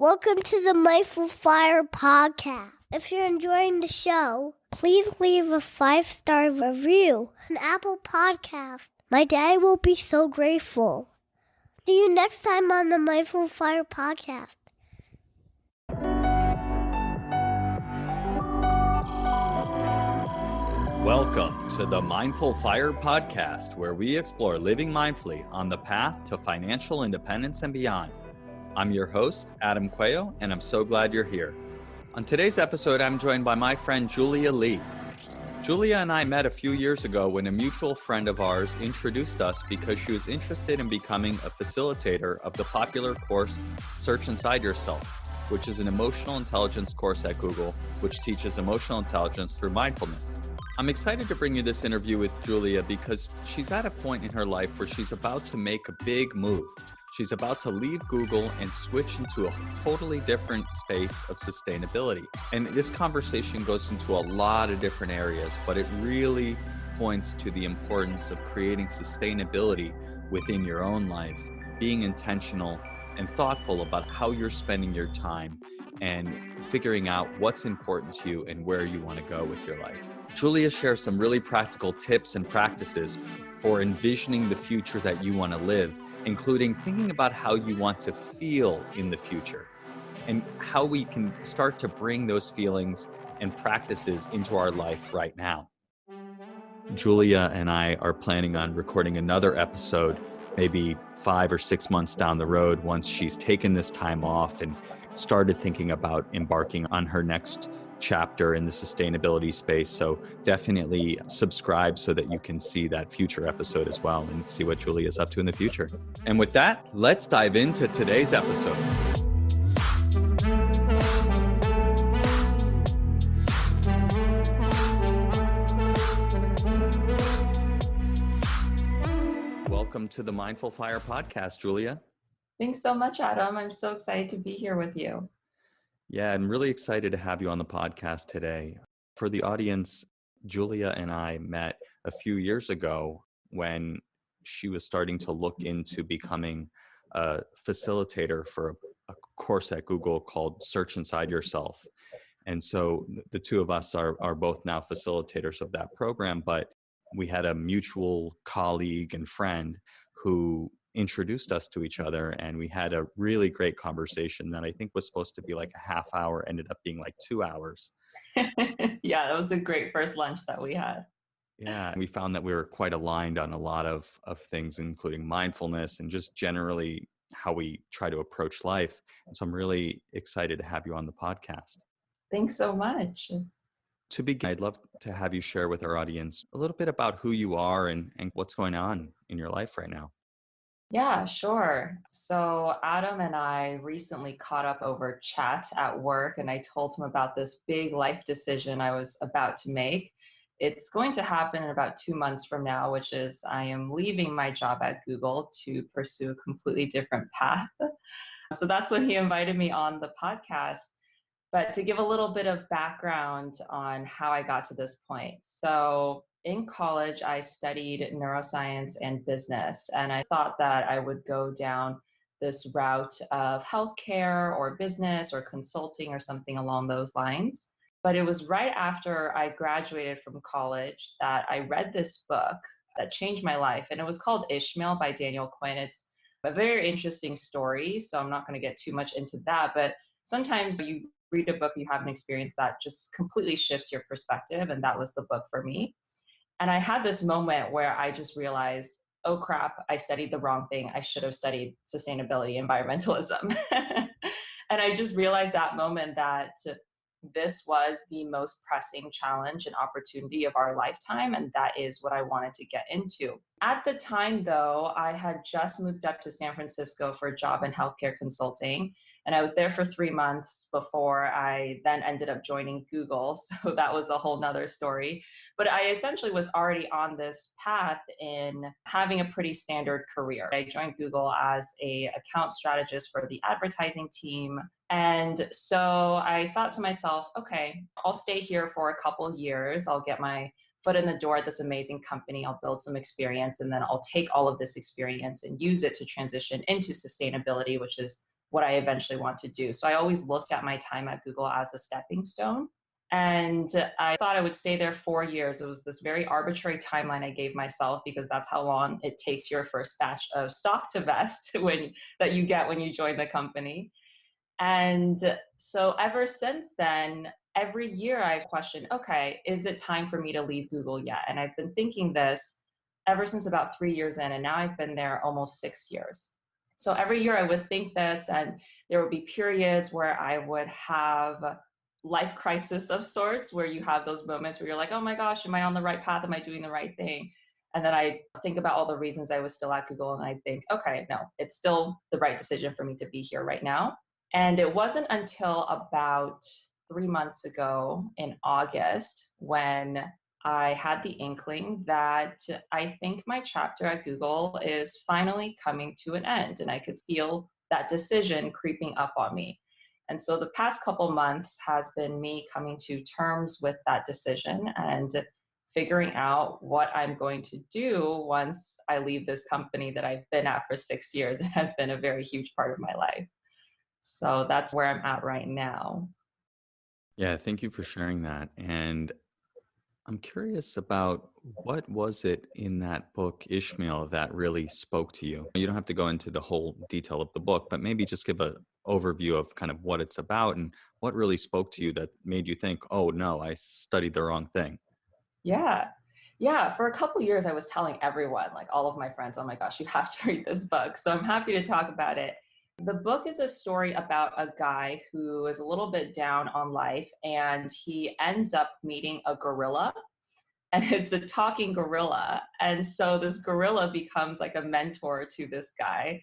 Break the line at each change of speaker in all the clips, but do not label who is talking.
Welcome to the Mindful Fire podcast. If you're enjoying the show, please leave a 5-star review on Apple Podcast. My dad will be so grateful. See you next time on the Mindful Fire podcast.
Welcome to the Mindful Fire podcast, where we explore living mindfully on the path to financial independence and beyond. I'm your host, Adam Coelho, and I'm so glad you're here. On today's episode, I'm joined by my friend Julia Lee. Julia and I met a few years ago when a mutual friend of ours introduced us because she was interested in becoming a facilitator of the popular course Search Inside Yourself, which is an emotional intelligence course at Google, which teaches emotional intelligence through mindfulness. I'm excited to bring you this interview with Julia because she's at a point in her life where she's about to make a big move. She's about to leave Google and switch into a totally different space of sustainability. And this conversation goes into a lot of different areas, but it really points to the importance of creating sustainability within your own life, being intentional and thoughtful about how you're spending your time and figuring out what's important to you and where you want to go with your life. Julia shares some really practical tips and practices for envisioning the future that you want to live, including thinking about how you want to feel in the future and how we can start to bring those feelings and practices into our life right now. Julia and I are planning on recording another episode, maybe 5 or 6 months down the road, once she's taken this time off and started thinking about embarking on her next chapter in the sustainability space. So definitely subscribe so that you can see that future episode as well and see what Julia is up to in the future. And with that, let's dive into today's episode. Welcome to the Mindful Fire podcast, Julia.
Thanks so much, Adam. I'm so excited to be here with you.
Yeah, I'm really excited to have you on the podcast today. For the audience, Julia and I met a few years ago when she was starting to look into becoming a facilitator for a course at Google called Search Inside Yourself. And so the two of us are both now facilitators of that program, but we had a mutual colleague and friend who introduced us to each other, and we had a really great conversation that I think was supposed to be like a half hour, ended up being like 2 hours.
Yeah, that was a great first lunch that we had.
Yeah, and we found that we were quite aligned on a lot of things, including mindfulness and just generally how we try to approach life. And so I'm really excited to have you on the podcast.
Thanks so much.
To begin, I'd love to have you share with our audience a little bit about who you are and what's going on in your life right now.
Yeah, sure. So Adam and I recently caught up over chat at work, and I told him about this big life decision I was about to make. It's going to happen in about 2 months from now, which is I am leaving my job at Google to pursue a completely different path. So that's when he invited me on the podcast. But to give a little bit of background on how I got to this point. So in college, I studied neuroscience and business, and I thought that I would go down this route of healthcare or business or consulting or something along those lines. But it was right after I graduated from college that I read this book that changed my life, and it was called Ishmael by Daniel Quinn. It's a very interesting story, so I'm not going to get too much into that, but sometimes you read a book, you have an experience that just completely shifts your perspective, and that was the book for me. And I had this moment where I just realized, oh crap, I studied the wrong thing. I should have studied sustainability, environmentalism. And I just realized that moment that this was the most pressing challenge and opportunity of our lifetime, and that is what I wanted to get into. At the time, though, I had just moved up to San Francisco for a job in healthcare consulting, and I was there for 3 months before I then ended up joining Google, so that was a whole nother story. But I essentially was already on this path in having a pretty standard career. I joined Google as an account strategist for the advertising team. And so I thought to myself, okay, I'll stay here for a couple years. I'll get my foot in the door at this amazing company. I'll build some experience, and then I'll take all of this experience and use it to transition into sustainability, which is what I eventually want to do. So I always looked at my time at Google as a stepping stone. And I thought I would stay there 4 years. It was this very arbitrary timeline I gave myself because that's how long it takes your first batch of stock to vest that you get when you join the company. And so ever since then, every year I've questioned, okay, is it time for me to leave Google yet? And I've been thinking this ever since about 3 years in, and now I've been there almost 6 years. So every year I would think this, and there would be periods where I would have life crisis of sorts, where you have those moments where you're like, oh my gosh, am I on the right path? Am I doing the right thing? And then I think about all the reasons I was still at Google, and I think, okay, no, it's still the right decision for me to be here right now. And it wasn't until about 3 months ago in August when I had the inkling that I think my chapter at Google is finally coming to an end, and I could feel that decision creeping up on me. And so the past couple months has been me coming to terms with that decision and figuring out what I'm going to do once I leave this company that I've been at for 6 years. It has been a very huge part of my life. So that's where I'm at right now.
Yeah, thank you for sharing that. And I'm curious about what was it in that book, Ishmael, that really spoke to you? You don't have to go into the whole detail of the book, but maybe just give an overview of kind of what it's about and what really spoke to you that made you think, oh no, I studied the wrong thing.
Yeah. Yeah. For a couple years, I was telling everyone, like all of my friends, oh my gosh, you have to read this book. So I'm happy to talk about it. The book is a story about a guy who is a little bit down on life, and he ends up meeting a gorilla, and it's a talking gorilla. And so this gorilla becomes like a mentor to this guy.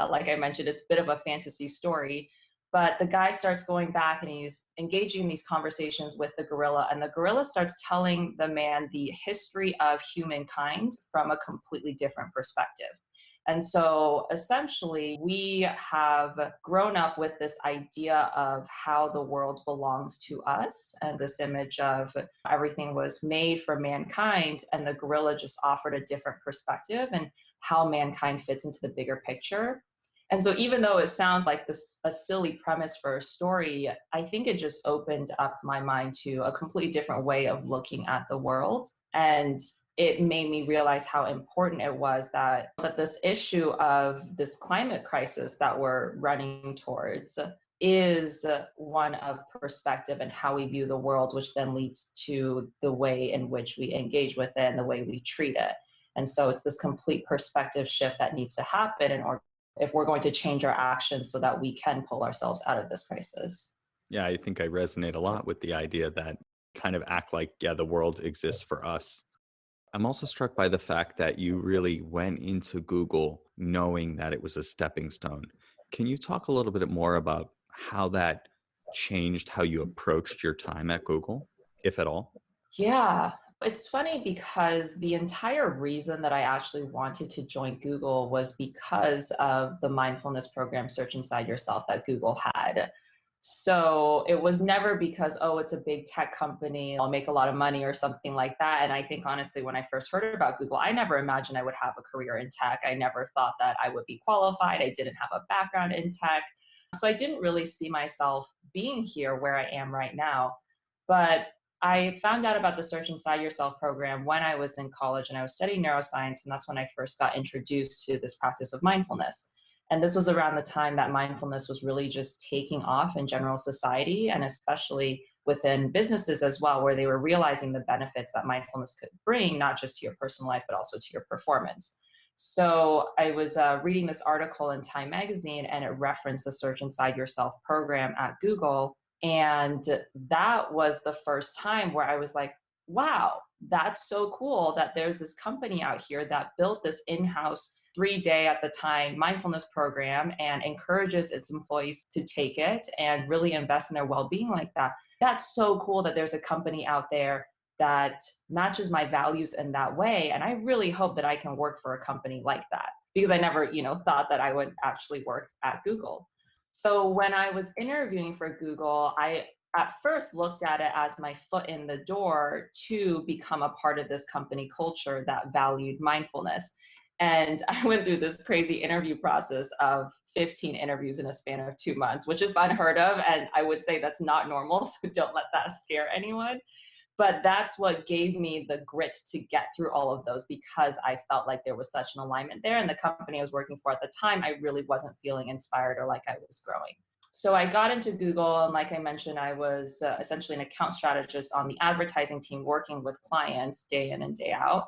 Like I mentioned, it's a bit of a fantasy story, but the guy starts going back and he's engaging in these conversations with the gorilla, and the gorilla starts telling the man the history of humankind from a completely different perspective. And so essentially, we have grown up with this idea of how the world belongs to us, and this image of everything was made for mankind, and the gorilla just offered a different perspective and how mankind fits into the bigger picture. And so even though it sounds like a silly premise for a story, I think it just opened up my mind to a completely different way of looking at the world. And it made me realize how important it was that this issue of this climate crisis that we're running towards is one of perspective and how we view the world, which then leads to the way in which we engage with it and the way we treat it. And so it's this complete perspective shift that needs to happen in order if we're going to change our actions so that we can pull ourselves out of this crisis.
Yeah, I think I resonate a lot with the idea that kind of act like, yeah, the world exists for us. I'm also struck by the fact that you really went into Google knowing that it was a stepping stone. Can you talk a little bit more about how that changed how you approached your time at Google, if at all?
Yeah, it's funny because the entire reason that I actually wanted to join Google was because of the mindfulness program, Search Inside Yourself, that Google had. So it was never because, oh, it's a big tech company, I'll make a lot of money or something like that. And I think honestly, when I first heard about Google, I never imagined I would have a career in tech. I never thought that I would be qualified. I didn't have a background in tech. So I didn't really see myself being here where I am right now. But I found out about the Search Inside Yourself program when I was in college and I was studying neuroscience. And that's when I first got introduced to this practice of mindfulness. And this was around the time that mindfulness was really just taking off in general society, and especially within businesses as well, where they were realizing the benefits that mindfulness could bring, not just to your personal life, but also to your performance. So I was reading this article in Time magazine, and it referenced the Search Inside Yourself program at Google. And that was the first time where I was like, wow, that's so cool that there's this company out here that built this in-house 3-day at the time mindfulness program and encourages its employees to take it and really invest in their well-being like that. That's so cool that there's a company out there that matches my values in that way. And I really hope that I can work for a company like that, because I never, thought that I would actually work at Google. So when I was interviewing for Google, I at first looked at it as my foot in the door to become a part of this company culture that valued mindfulness. And I went through this crazy interview process of 15 interviews in a span of 2 months, which is unheard of. And I would say that's not normal. So don't let that scare anyone. But that's what gave me the grit to get through all of those, because I felt like there was such an alignment there. And the company I was working for at the time, I really wasn't feeling inspired or like I was growing. So I got into Google, and like I mentioned, I was essentially an account strategist on the advertising team, working with clients day in and day out.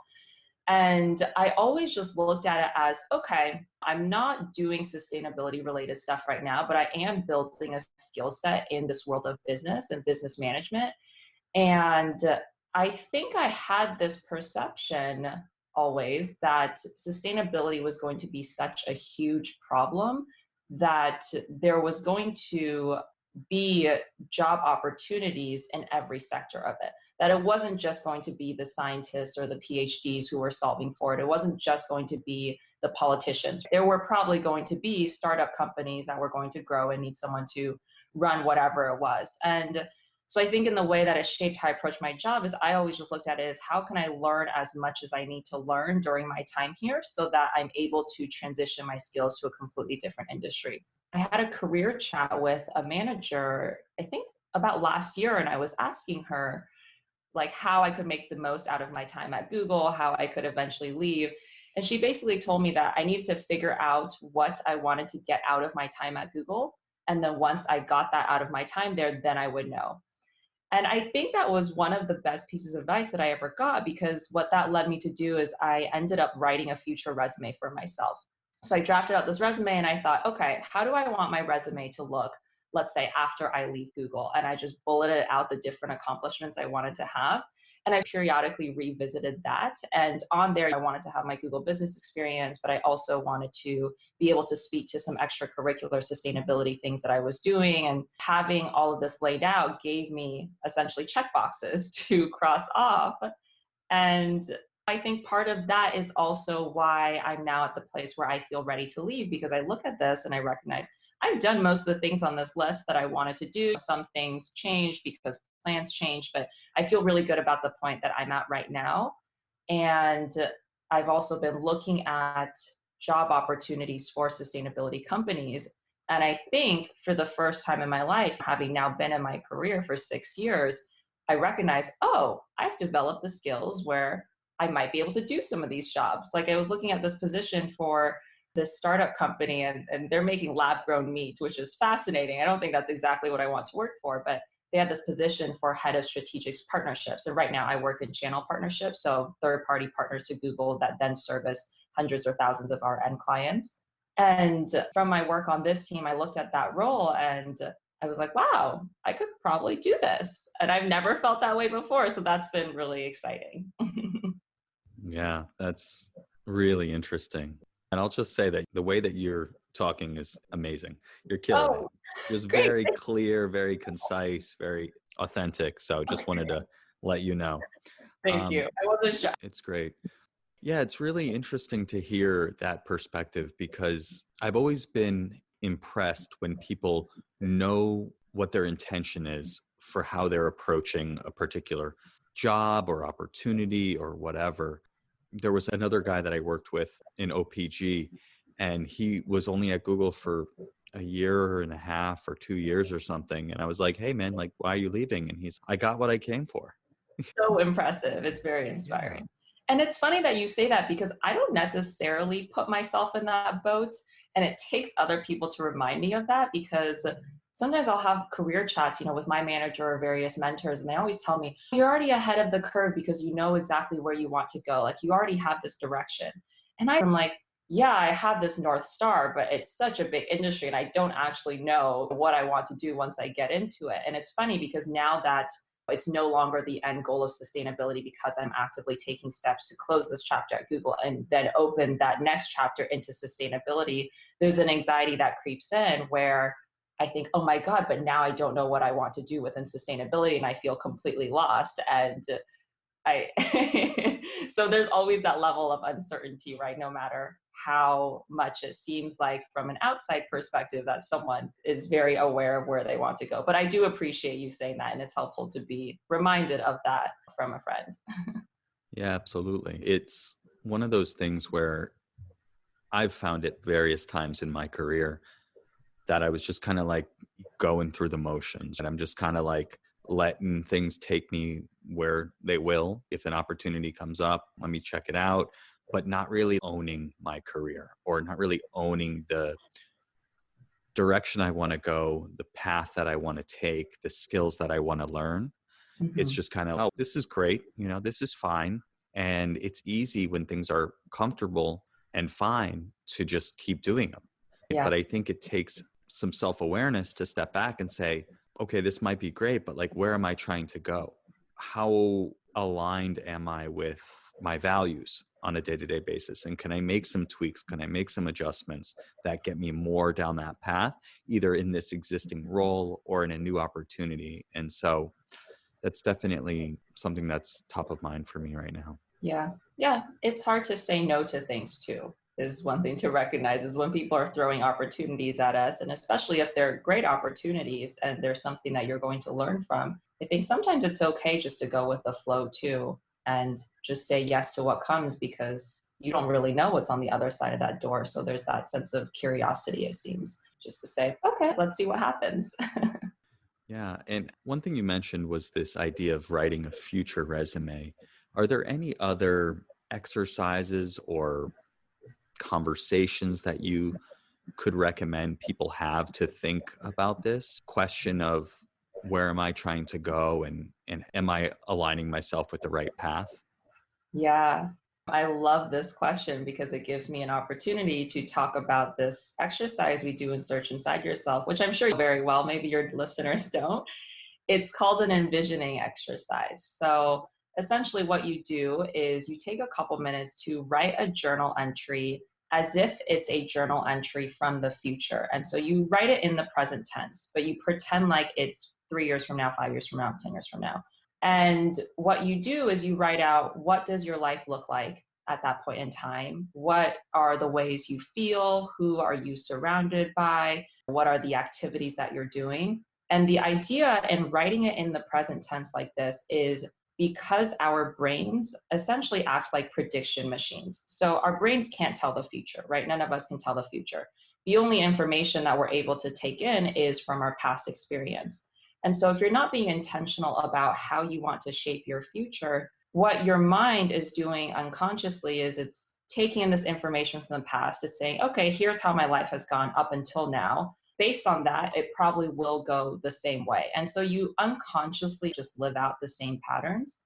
And I always just looked at it as, okay, I'm not doing sustainability related stuff right now, but I am building a skill set in this world of business and business management. And I think I had this perception always that sustainability was going to be such a huge problem that there was going to be job opportunities in every sector of it. That it wasn't just going to be the scientists or the PhDs who were solving for it. It wasn't just going to be the politicians. There were probably going to be startup companies that were going to grow and need someone to run whatever it was. And so I think in the way that it shaped how I approach my job is I always just looked at it as, how can I learn as much as I need to learn during my time here so that I'm able to transition my skills to a completely different industry. I had a career chat with a manager, I think about last year, and I was asking her like how I could make the most out of my time at Google, how I could eventually leave. And she basically told me that I needed to figure out what I wanted to get out of my time at Google. And then once I got that out of my time there, then I would know. And I think that was one of the best pieces of advice that I ever got, because what that led me to do is I ended up writing a future resume for myself. So I drafted out this resume and I thought, okay, how do I want my resume to look, let's say, after I leave Google? And I just bulleted out the different accomplishments I wanted to have. And I periodically revisited that. And on there, I wanted to have my Google business experience, but I also wanted to be able to speak to some extracurricular sustainability things that I was doing. And having all of this laid out gave me essentially checkboxes to cross off. And I think part of that is also why I'm now at the place where I feel ready to leave, because I look at this and I recognize I've done most of the things on this list that I wanted to do. Some things changed because plans changed, but I feel really good about the point that I'm at right now. And I've also been looking at job opportunities for sustainability companies. And I think for the first time in my life, having now been in my career for 6 years, I recognize, oh, I've developed the skills where I might be able to do some of these jobs. Like I was looking at this position for this startup company, and they're making lab grown meat, which is fascinating. I don't think that's exactly what I want to work for, but they had this position for head of strategic partnerships. And right now I work in channel partnerships, so third-party partners to Google that then service hundreds or thousands of our end clients. And from my work on this team, I looked at that role and I was like, wow, I could probably do this. And I've never felt that way before. So that's been really exciting.
Yeah, that's really interesting. And I'll just say that the way that you're talking is amazing. You're killing it. Just
Great.
very clear, very concise, very authentic. So just wanted to let you know.
Thank you. I wasn't sure.
It's great. Yeah, it's really interesting to hear that perspective, because I've always been impressed when people know what their intention is for how they're approaching a particular job or opportunity or whatever. There was another guy that I worked with in OPG, and he was only at Google for a year and a half or 2 years or something. And I was like, hey man, like, why are you leaving? And he's, I got what I came for.
So impressive. It's very inspiring. Yeah. And it's funny that you say that, because I don't necessarily put myself in that boat. And it takes other people to remind me of that, because sometimes I'll have career chats, with my manager or various mentors, and they always tell me, you're already ahead of the curve because you know exactly where you want to go. Like you already have this direction. And I'm like, yeah, I have this North Star, but it's such a big industry and I don't actually know what I want to do once I get into it. And it's funny because now that it's no longer the end goal of sustainability, because I'm actively taking steps to close this chapter at Google and then open that next chapter into sustainability, there's an anxiety that creeps in where I think, oh my God, but now I don't know what I want to do within sustainability and I feel completely lost. And so there's always that level of uncertainty, right? No matter how much it seems like from an outside perspective that someone is very aware of where they want to go. But I do appreciate you saying that, and it's helpful to be reminded of that from a friend.
Yeah, absolutely. It's one of those things where I've found it various times in my career that I was just kind of like going through the motions, and I'm just kind of like letting things take me where they will. If an opportunity comes up, let me check it out, but not really owning my career or not really owning the direction I want to go, the path that I want to take, the skills that I want to learn. It's
Hmm.
just kind of, oh, this is great. This is fine. And it's easy when things are comfortable and fine to just keep doing them.
Yeah.
But I think it takes some self-awareness to step back and say, okay, this might be great, but like, where am I trying to go? How aligned am I with my values on a day-to-day basis? And can I make some tweaks? Can I make some adjustments that get me more down that path, either in this existing role or in a new opportunity? And so that's definitely something that's top of mind for me right now.
Yeah. Yeah. It's hard to say no to things too, is one thing to recognize is when people are throwing opportunities at us, and especially if they're great opportunities and there's something that you're going to learn from, I think sometimes it's okay just to go with the flow too and just say yes to what comes because you don't really know what's on the other side of that door. So there's that sense of curiosity, it seems, just to say, okay, let's see what happens.
Yeah. And one thing you mentioned was this idea of writing a future resume. Are there any other exercises or conversations that you could recommend people have to think about this question of where am I trying to go, and am I aligning myself with the right path?
Yeah, I love this question because it gives me an opportunity to talk about this exercise we do in Search Inside Yourself, which I'm sure you very well, maybe your listeners don't. It's called an envisioning exercise. So essentially, what you do is you take a couple minutes to write a journal entry as if it's a journal entry from the future. And so you write it in the present tense, but you pretend like it's 3 years from now, 5 years from now, 10 years from now. And what you do is you write out what does your life look like at that point in time? What are the ways you feel? Who are you surrounded by? What are the activities that you're doing? And the idea in writing it in the present tense like this is because our brains essentially act like prediction machines. So our brains can't tell the future, right? None of us can tell the future. The only information that we're able to take in is from our past experience. And so if you're not being intentional about how you want to shape your future, what your mind is doing unconsciously is it's taking in this information from the past. It's saying, okay, here's how my life has gone up until now. Based on that, it probably will go the same way. And so you unconsciously just live out the same patterns.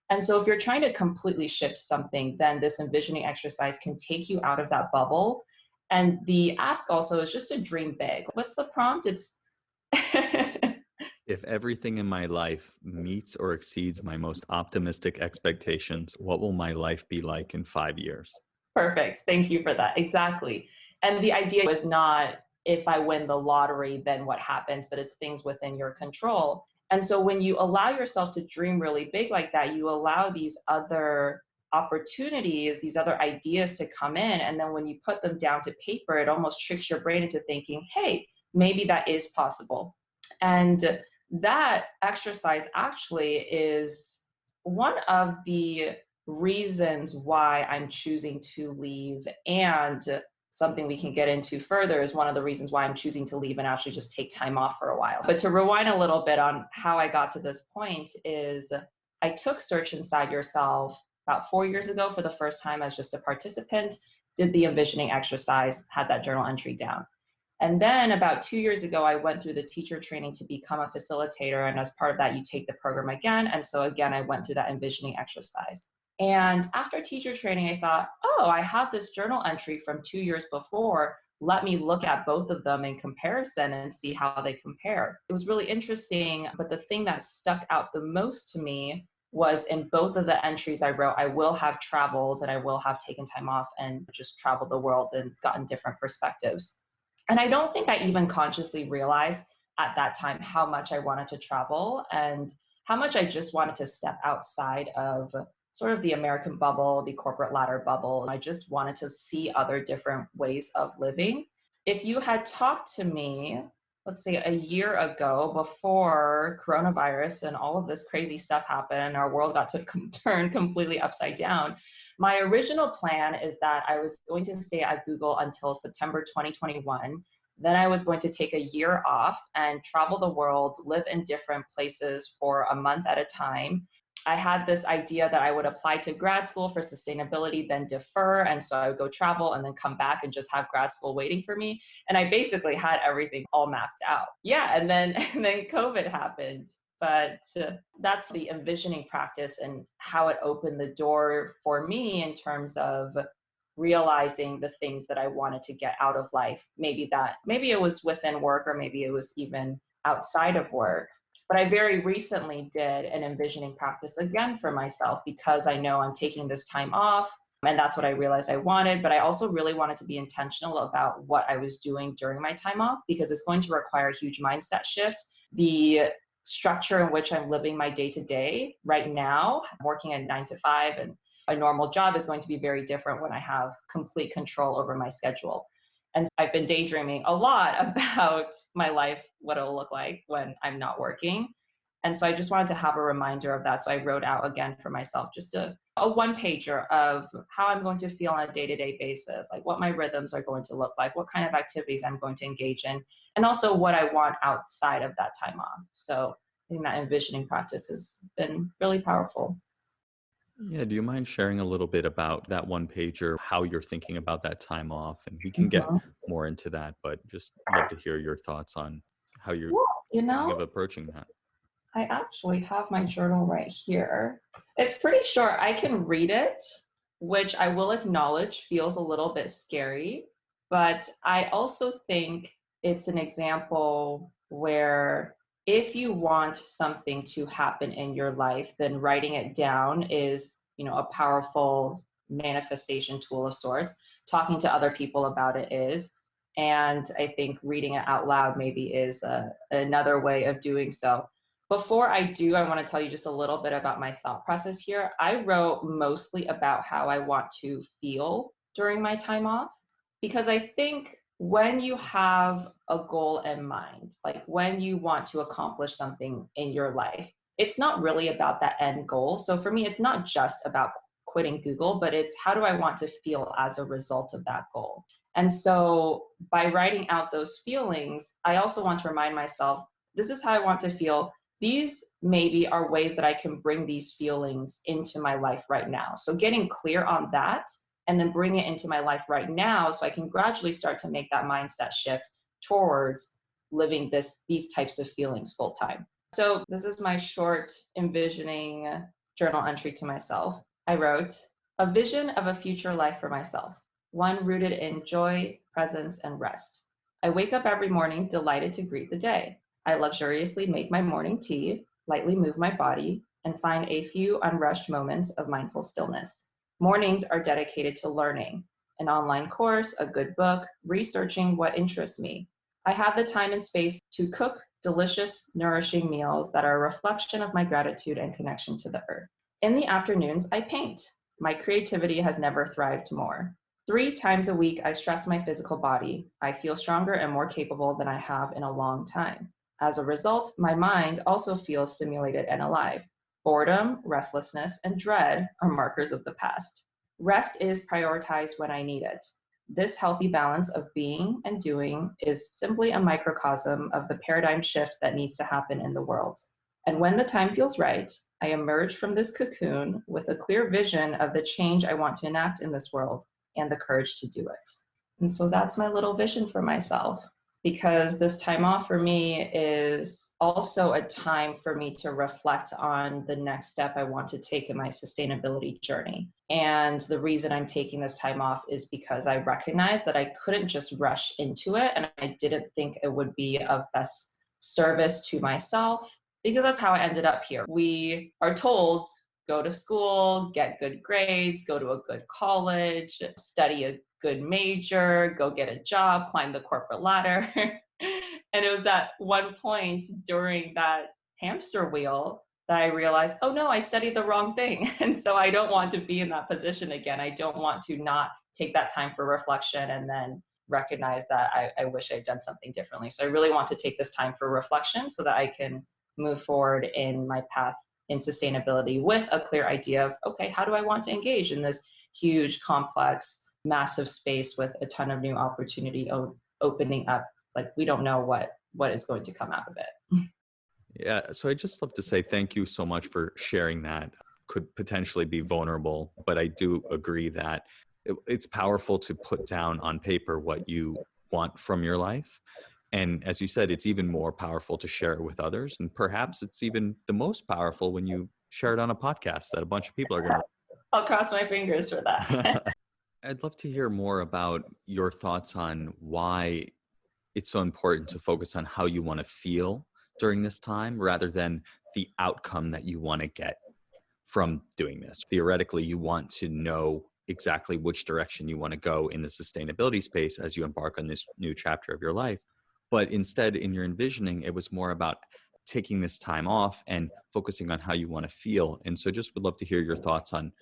And so if you're trying to completely shift something, then this envisioning exercise can take you out of that bubble. And the ask also is just to dream big. What's the prompt? It's
If everything in my life meets or exceeds my most optimistic expectations, what will my life be like in 5 years?
perfect. Thank you for that. Exactly. And the idea was not if I win the lottery, then what happens, but it's things within your control. And so when you allow yourself to dream really big like that, you allow these other opportunities, these other ideas to come in. And then when you put them down to paper, it almost tricks your brain into thinking, hey, maybe that is possible. And that exercise actually is one of the reasons why I'm choosing to leave. And something we can get into further is one of the reasons why I'm choosing to leave and actually just take time off for a while. But to rewind a little bit on how I got to this point is I took Search Inside Yourself about 4 years ago for the first time as just a participant, did the envisioning exercise, had that journal entry down. And then about 2 years ago, I went through the teacher training to become a facilitator. And as part of that, you take the program again. And so again, I went through that envisioning exercise. And after teacher training, I thought, oh, I have this journal entry from 2 years before. Let me look at both of them in comparison and see how they compare. It was really interesting. But the thing that stuck out the most to me was in both of the entries I wrote, I will have traveled and I will have taken time off and just traveled the world and gotten different perspectives. And I don't think I even consciously realized at that time how much I wanted to travel and how much I just wanted to step outside of sort of the American bubble, the corporate ladder bubble. And I just wanted to see other different ways of living. If you had talked to me, let's say a year ago before coronavirus and all of this crazy stuff happened and our world got to turn completely upside down, My original plan is that I was going to stay at Google until September 2021. Then I was going to take a year off and travel the world, live in different places for a month at a time. I had this idea that I would apply to grad school for sustainability, then defer. And so I would go travel and then come back and just have grad school waiting for me. And I basically had everything all mapped out. Yeah. And then COVID happened. But that's the envisioning practice and how it opened the door for me in terms of realizing the things that I wanted to get out of life. Maybe it was within work, or maybe it was even outside of work. But I very recently did an envisioning practice again for myself, because I know I'm taking this time off, and that's what I realized I wanted. But I also really wanted to be intentional about what I was doing during my time off, because it's going to require a huge mindset shift. The structure in which I'm living my day to day right now, working at 9 to 5 and a normal job, is going to be very different when I have complete control over my schedule. And I've been daydreaming a lot about my life, what it'll look like when I'm not working. And so I just wanted to have a reminder of that. So I wrote out again for myself just a one pager of how I'm going to feel on a day-to-day basis, like what my rhythms are going to look like, what kind of activities I'm going to engage in, and also what I want outside of that time off. So I think that envisioning practice has been really powerful.
Yeah, do you mind sharing a little bit about that one pager, how you're thinking about that time off? And we can get more into that, but just love to hear your thoughts on how you're thinking of approaching that.
I actually have my journal right here. It's pretty short. I can read it, which I will acknowledge feels a little bit scary, but I also think it's an example where if you want something to happen in your life, then writing it down is, a powerful manifestation tool of sorts. Talking to other people about it is. And I think reading it out loud maybe is another way of doing so. Before I do, I want to tell you just a little bit about my thought process here. I wrote mostly about how I want to feel during my time off, because I think when you have a goal in mind, like when you want to accomplish something in your life, it's not really about that end goal. So for me, it's not just about quitting Google, but it's how do I want to feel as a result of that goal? And so by writing out those feelings, I also want to remind myself, this is how I want to feel. These maybe are ways that I can bring these feelings into my life right now. So getting clear on that and then bring it into my life right now, so I can gradually start to make that mindset shift towards living these types of feelings full time. So this is my short envisioning journal entry to myself. I wrote, a vision of a future life for myself, one rooted in joy, presence, and rest. I wake up every morning delighted to greet the day. I luxuriously make my morning tea, lightly move my body, and find a few unrushed moments of mindful stillness. Mornings are dedicated to learning, an online course, a good book, researching what interests me. I have the time and space to cook delicious, nourishing meals that are a reflection of my gratitude and connection to the earth. In the afternoons, I paint. My creativity has never thrived more. 3 times a week, I stress my physical body. I feel stronger and more capable than I have in a long time. As a result, my mind also feels stimulated and alive. Boredom, restlessness, and dread are markers of the past. Rest is prioritized when I need it. This healthy balance of being and doing is simply a microcosm of the paradigm shift that needs to happen in the world. And when the time feels right, I emerge from this cocoon with a clear vision of the change I want to enact in this world and the courage to do it. And so that's my little vision for myself, because this time off for me is also a time for me to reflect on the next step I want to take in my sustainability journey. And the reason I'm taking this time off is because I recognize that I couldn't just rush into it, and I didn't think it would be of best service to myself, because that's how I ended up here. We are told, go to school, get good grades, go to a good college, study a good major, go get a job, climb the corporate ladder. And it was at one point during that hamster wheel that I realized, oh no, I studied the wrong thing. And so I don't want to be in that position again. I don't want to not take that time for reflection and then recognize that I wish I'd done something differently. So I really want to take this time for reflection so that I can move forward in my path in sustainability with a clear idea of, okay, how do I want to engage in this huge, complex, massive space with a ton of new opportunity opening up. Like, we don't know what is going to come out of it.
Yeah. So I just love to say thank you so much for sharing that. Could potentially be vulnerable, but I do agree that it's powerful to put down on paper what you want from your life. And as you said, it's even more powerful to share it with others. And perhaps it's even the most powerful when you share it on a podcast that a bunch of people are going
I'll cross my fingers for that.
to. I'd love to hear more about your thoughts on why it's so important to focus on how you want to feel during this time rather than the outcome that you want to get from doing this. Theoretically, you want to know exactly which direction you want to go in the sustainability space as you embark on this new chapter of your life. But instead, in your envisioning, it was more about taking this time off and focusing on how you want to feel. And so just would love to hear your thoughts on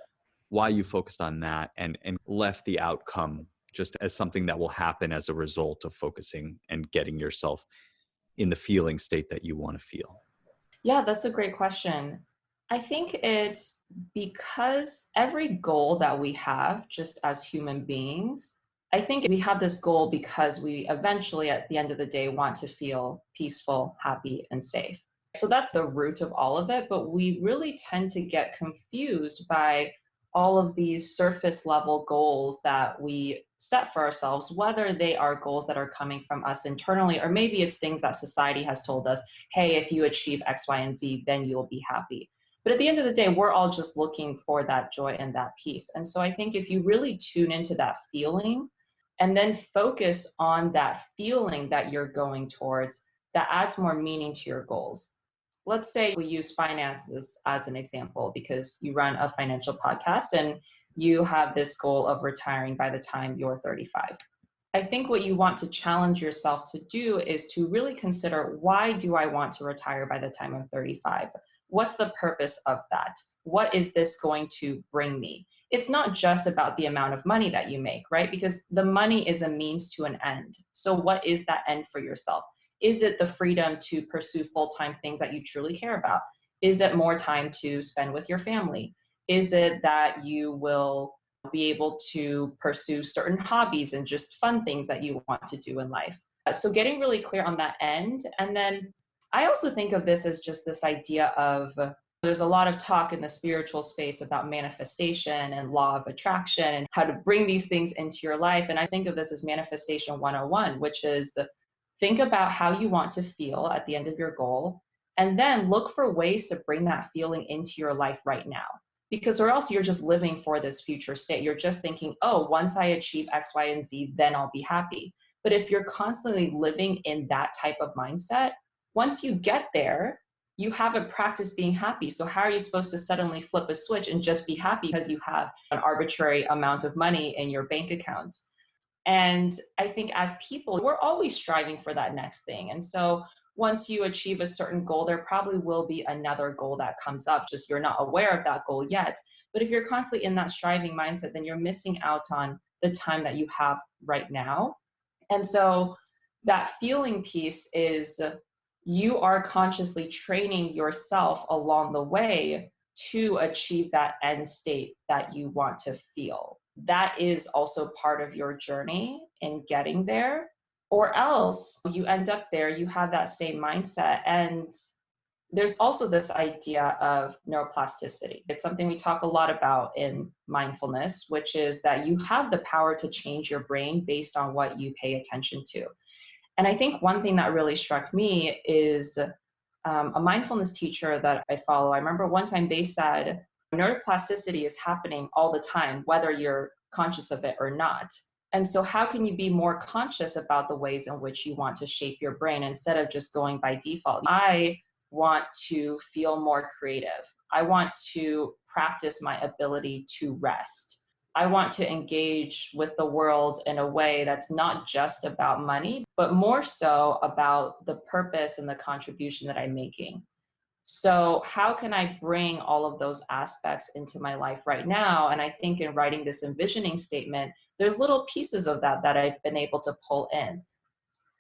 why you focused on that and left the outcome just as something that will happen as a result of focusing and getting yourself in the feeling state that you want to feel.
Yeah, that's a great question. I think it's because every goal that we have just as human beings, I think we have this goal because we eventually, at the end of the day, want to feel peaceful, happy, and safe. So that's the root of all of it. But we really tend to get confused by all of these surface level goals that we set for ourselves, whether they are goals that are coming from us internally, or maybe it's things that society has told us, hey, if you achieve X, Y, and Z, then you'll be happy. But at the end of the day, we're all just looking for that joy and that peace. And so I think if you really tune into that feeling and then focus on that feeling that you're going towards, that adds more meaning to your goals. Let's say we use finances as an example because you run a financial podcast and you have this goal of retiring by the time you're 35. I think what you want to challenge yourself to do is to really consider, why do I want to retire by the time I'm 35? What's the purpose of that? What is this going to bring me? It's not just about the amount of money that you make, right? Because the money is a means to an end. So what is that end for yourself? Is it the freedom to pursue full-time things that you truly care about? Is it more time to spend with your family? Is it that you will be able to pursue certain hobbies and just fun things that you want to do in life? So getting really clear on that end. And then I also think of this as just this idea of, there's a lot of talk in the spiritual space about manifestation and law of attraction and how to bring these things into your life. And I think of this as manifestation 101, which is think about how you want to feel at the end of your goal, and then look for ways to bring that feeling into your life right now. Because or else you're just living for this future state. You're just thinking, oh, once I achieve X, Y, and Z, then I'll be happy. But if you're constantly living in that type of mindset, once you get there, you haven't practiced being happy. So how are you supposed to suddenly flip a switch and just be happy because you have an arbitrary amount of money in your bank account? And I think as people, we're always striving for that next thing. And so once you achieve a certain goal, there probably will be another goal that comes up, just you're not aware of that goal yet. But if you're constantly in that striving mindset, then you're missing out on the time that you have right now. And so that feeling piece is you are consciously training yourself along the way to achieve that end state that you want to feel. That is also part of your journey in getting there, or else you end up there, you have that same mindset. And there's also this idea of neuroplasticity. It's something we talk a lot about in mindfulness, which is that you have the power to change your brain based on what you pay attention to. And I think one thing that really struck me is a mindfulness teacher that I follow. I remember one time they said, neuroplasticity is happening all the time, whether you're conscious of it or not. And so how can you be more conscious about the ways in which you want to shape your brain instead of just going by default? I want to feel more creative. I want to practice my ability to rest. I want to engage with the world in a way that's not just about money, but more so about the purpose and the contribution that I'm making. So how can I bring all of those aspects into my life right now? And I think in writing this envisioning statement, there's little pieces of that that I've been able to pull in.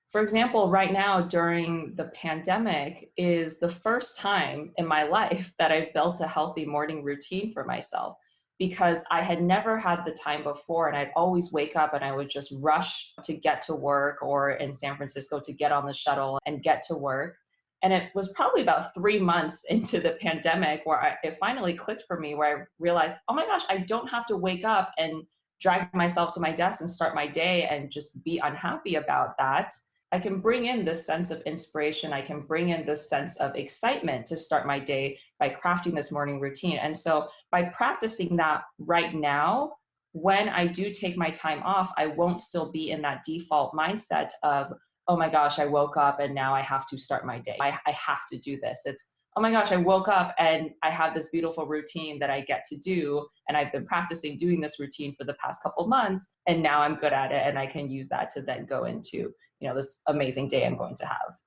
For example, right now during the pandemic is the first time in my life that I've built a healthy morning routine for myself. because I had never had the time before, and I'd always wake up and I would just rush to get to work, or in San Francisco to get on the shuttle and get to work. And it was probably about 3 months into the pandemic where it finally clicked for me, where I realized, oh my gosh, I don't have to wake up and drag myself to my desk and start my day and just be unhappy about that. I can bring in this sense of inspiration. I can bring in this sense of excitement to start my day by crafting this morning routine. And so by practicing that right now, when I do take my time off, I won't still be in that default mindset of, oh my gosh, I woke up and now I have to start my day. I have to do this. It's, oh my gosh, I woke up and I have this beautiful routine that I get to do. And I've been practicing doing this routine for the past couple months. And now I'm good at it. And I can use that to then go into, this amazing day I'm going to have.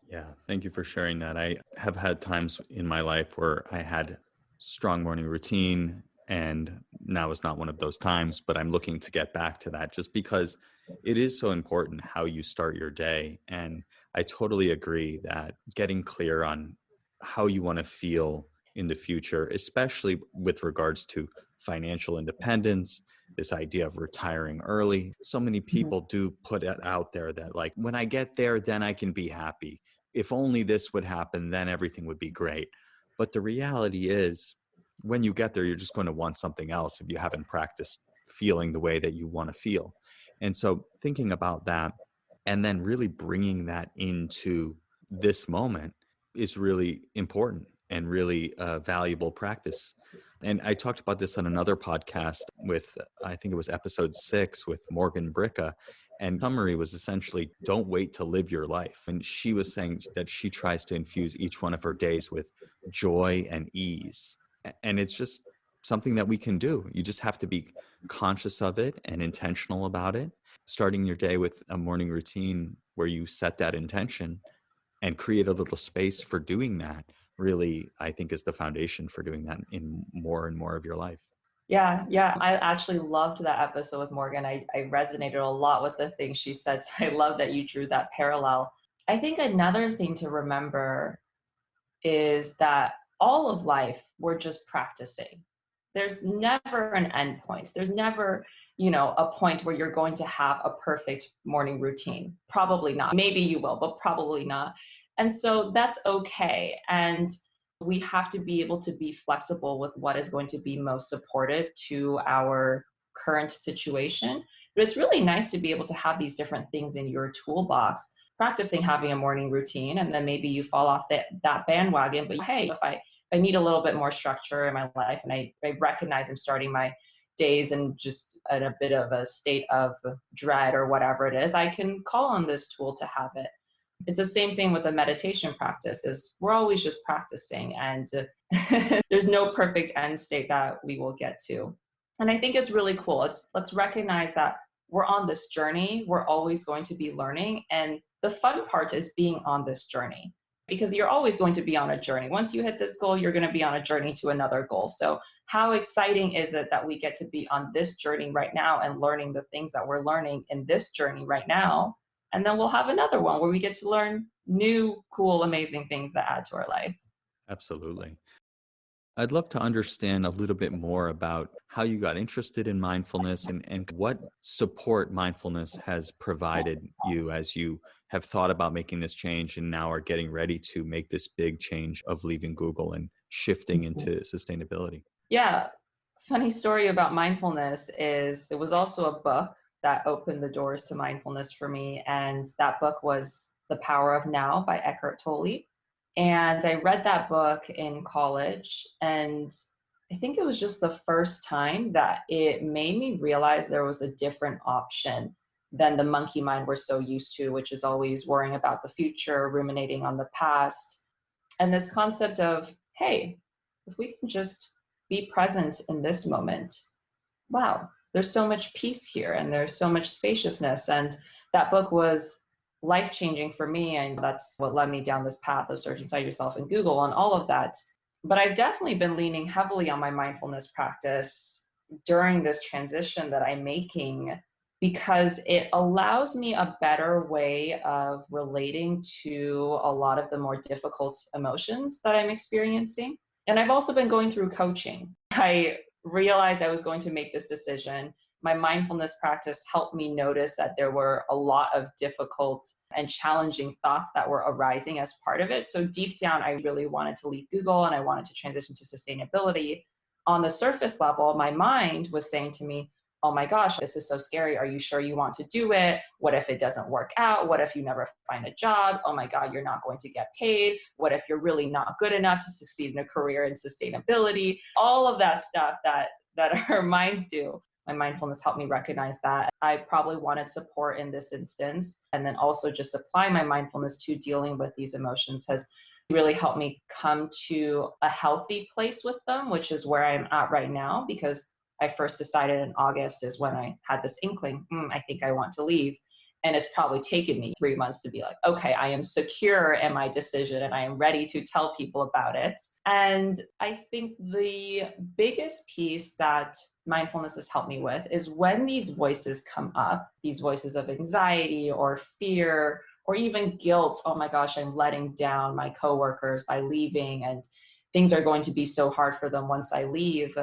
Yeah, thank you for sharing that. I have had times in my life where I had strong morning routine, and now is not one of those times, but I'm looking to get back to that just because it is so important how you start your day. And I totally agree that getting clear on how you want to feel in the future, especially with regards to financial independence, this idea of retiring early. So many people do put it out there that, like, when I get there, then I can be happy. If only this would happen, then everything would be great. But the reality is, when you get there, you're just going to want something else if you haven't practiced feeling the way that you want to feel. And so thinking about that and then really bringing that into this moment is really important and really valuable practice. And I talked about this on another podcast with, I think it was episode 6 with Morgan Bricka. And summary was essentially, don't wait to live your life. And she was saying that she tries to infuse each one of her days with joy and ease. And it's just something that we can do. You just have to be conscious of it and intentional about it. Starting your day with a morning routine where you set that intention and create a little space for doing that, really, I think, is the foundation for doing that in more and more of your life.
Yeah. I actually loved that episode with Morgan. I resonated a lot with the things she said. So I love that you drew that parallel. I think another thing to remember is that all of life, we're just practicing. There's never an end point. There's never, a point where you're going to have a perfect morning routine. Probably not. Maybe you will, but probably not. And so that's okay. And we have to be able to be flexible with what is going to be most supportive to our current situation. But it's really nice to be able to have these different things in your toolbox, practicing having a morning routine, and then maybe you fall off that bandwagon. But hey, if I need a little bit more structure in my life, and I recognize I'm starting my days and just in a bit of a state of dread or whatever it is, I can call on this tool to have it. It's the same thing with the meditation practice. Is we're always just practicing, and there's no perfect end state that we will get to. And I think it's really cool. Let's recognize that we're on this journey. We're always going to be learning, and the fun part is being on this journey, because you're always going to be on a journey. Once you hit this goal, you're going to be on a journey to another goal. So how exciting is it that we get to be on this journey right now and learning the things that we're learning in this journey right now? And then we'll have another one where we get to learn new, cool, amazing things that add to our life.
Absolutely. I'd love to understand a little bit more about how you got interested in mindfulness and what support mindfulness has provided you as you have thought about making this change and now are getting ready to make this big change of leaving Google and shifting into sustainability.
Yeah. Funny story about mindfulness is it was also a book that opened the doors to mindfulness for me. And that book was The Power of Now by Eckhart Tolle. And I read that book in college, and I think it was just the first time that it made me realize there was a different option than the monkey mind we're so used to, which is always worrying about the future, ruminating on the past. And this concept of, hey, if we can just be present in this moment, wow, there's so much peace here and there's so much spaciousness. And that book was life-changing for me, and that's what led me down this path of search inside yourself in Google and all of that. But I've definitely been leaning heavily on my mindfulness practice during this transition that I'm making, because it allows me a better way of relating to a lot of the more difficult emotions that I'm experiencing. And I've also been going through coaching. I realized I was going to make this decision, my mindfulness practice helped me notice that there were a lot of difficult and challenging thoughts that were arising as part of it. So deep down, I really wanted to leave Google and I wanted to transition to sustainability. On the surface level, my mind was saying to me, oh my gosh, this is so scary. Are you sure you want to do it? What if it doesn't work out? What if you never find a job? Oh my God, you're not going to get paid. What if you're really not good enough to succeed in a career in sustainability? All of that stuff that our minds do. My mindfulness helped me recognize that. I probably wanted support in this instance. And then also just apply my mindfulness to dealing with these emotions has really helped me come to a healthy place with them, which is where I'm at right now, because I first decided in August is when I had this inkling, I think I want to leave. And it's probably taken me 3 months to be like, okay, I am secure in my decision and I am ready to tell people about it. And I think the biggest piece that mindfulness has helped me with is when these voices come up, these voices of anxiety or fear or even guilt. Oh my gosh, I'm letting down my coworkers by leaving and things are going to be so hard for them once I leave.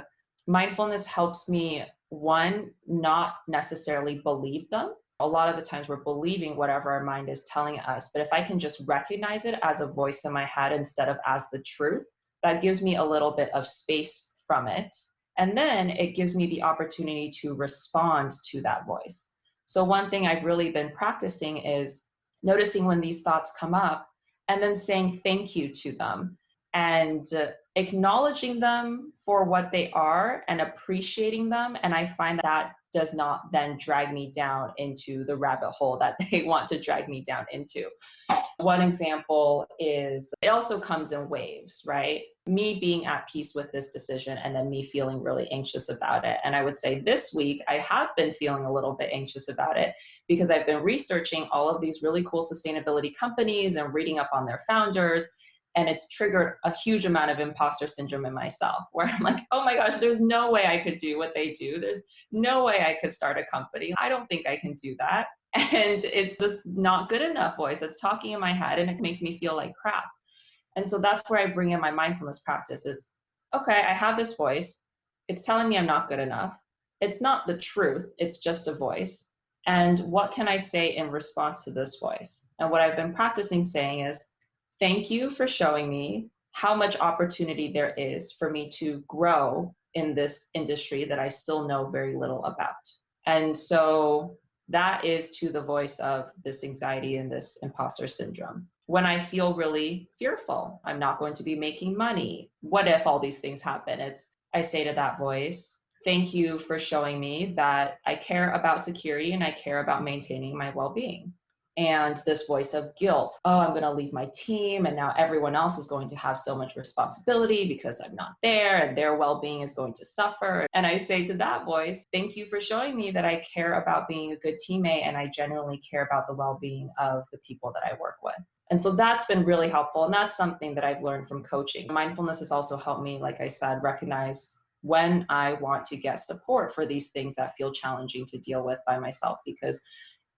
Mindfulness helps me, one, not necessarily believe them. A lot of the times we're believing whatever our mind is telling us, but if I can just recognize it as a voice in my head instead of as the truth, that gives me a little bit of space from it. And then it gives me the opportunity to respond to that voice. So one thing I've really been practicing is noticing when these thoughts come up and then saying thank you to them and acknowledging them for what they are and appreciating them. And I find that does not then drag me down into the rabbit hole that they want to drag me down into. One example is it also comes in waves, right? Me being at peace with this decision and then me feeling really anxious about it. And I would say this week, I have been feeling a little bit anxious about it because I've been researching all of these really cool sustainability companies and reading up on their founders. And it's triggered a huge amount of imposter syndrome in myself where I'm like, oh my gosh, there's no way I could do what they do. There's no way I could start a company. I don't think I can do that. And it's this not good enough voice that's talking in my head and it makes me feel like crap. And so that's where I bring in my mindfulness practice. It's, okay, I have this voice. It's telling me I'm not good enough. It's not the truth. It's just a voice. And what can I say in response to this voice? And what I've been practicing saying is, thank you for showing me how much opportunity there is for me to grow in this industry that I still know very little about. And so that is to the voice of this anxiety and this imposter syndrome. When I feel really fearful, I'm not going to be making money. What if all these things happen? I say to that voice, thank you for showing me that I care about security and I care about maintaining my well-being. And this voice of guilt, oh, I'm going to leave my team and now everyone else is going to have so much responsibility because I'm not there and their well-being is going to suffer. And I say to that voice, thank you for showing me that I care about being a good teammate and I genuinely care about the well-being of the people that I work with. And so that's been really helpful. And that's something that I've learned from coaching. Mindfulness has also helped me, like I said, recognize when I want to get support for these things that feel challenging to deal with by myself, because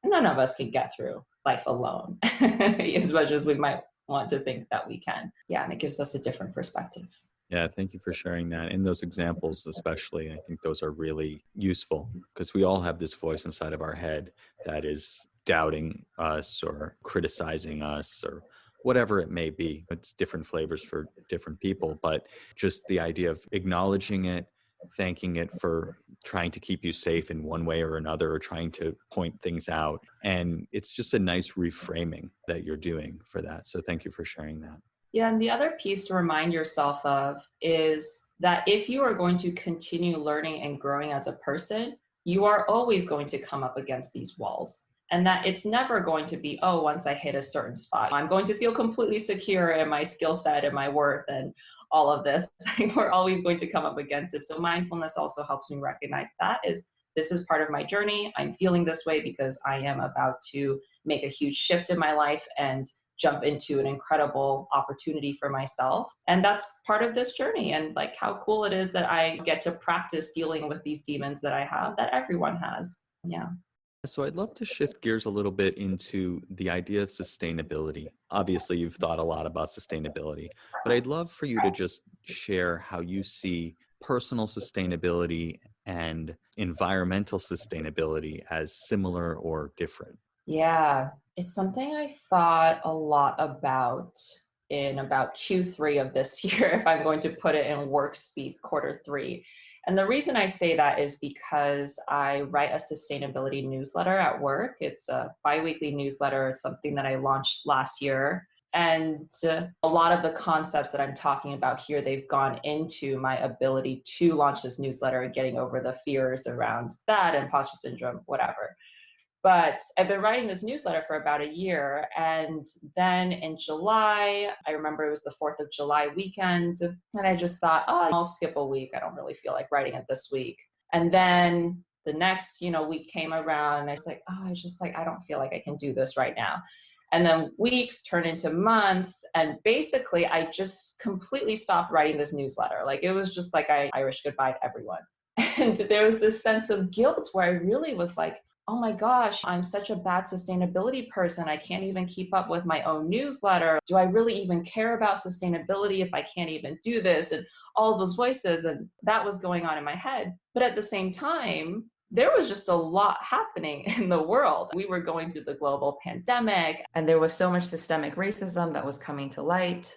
none of us can get through life alone as much as we might want to think that we can. Yeah, and it gives us a different perspective.
Yeah, thank you for sharing that. And those examples, especially, I think those are really useful because we all have this voice inside of our head that is doubting us or criticizing us or whatever it may be. It's different flavors for different people, but just the idea of acknowledging it, thanking it for trying to keep you safe in one way or another, or trying to point things out. And it's just a nice reframing that you're doing for that. So thank you for sharing that.
Yeah, and the other piece to remind yourself of is that if you are going to continue learning and growing as a person, you are always going to come up against these walls. And that it's never going to be, oh, once I hit a certain spot, I'm going to feel completely secure in my skill set and my worth and all of this. We're always going to come up against it. So mindfulness also helps me recognize that this is part of my journey. I'm feeling this way because I am about to make a huge shift in my life and jump into an incredible opportunity for myself. And that's part of this journey. And like how cool it is that I get to practice dealing with these demons that I have, that everyone has. Yeah.
So I'd love to shift gears a little bit into the idea of sustainability. Obviously, you've thought a lot about sustainability, but I'd love for you to just share how you see personal sustainability and environmental sustainability as similar or different?
Yeah, it's something I thought a lot about in about Q3 of this year, if I'm going to put it in work speak, quarter 3. And the reason I say that is because I write a sustainability newsletter at work. It's a biweekly newsletter. It's something that I launched last year. And a lot of the concepts that I'm talking about here, they've gone into my ability to launch this newsletter and getting over the fears around that, imposter syndrome, whatever. But I've been writing this newsletter for about a year. And then in July, I remember it was the 4th of July weekend. And I just thought, oh, I'll skip a week. I don't really feel like writing it this week. And then the next, week came around and I was like, oh, I don't feel like I can do this right now. And then weeks turned into months. And basically, I just completely stopped writing this newsletter. Like it was just like I Irish goodbye to everyone. And there was this sense of guilt where I really was like, oh my gosh, I'm such a bad sustainability person. I can't even keep up with my own newsletter. Do I really even care about sustainability if I can't even do this? And all those voices, and that was going on in my head. But at the same time, there was just a lot happening in the world. We were going through the global pandemic, and there was so much systemic racism that was coming to light.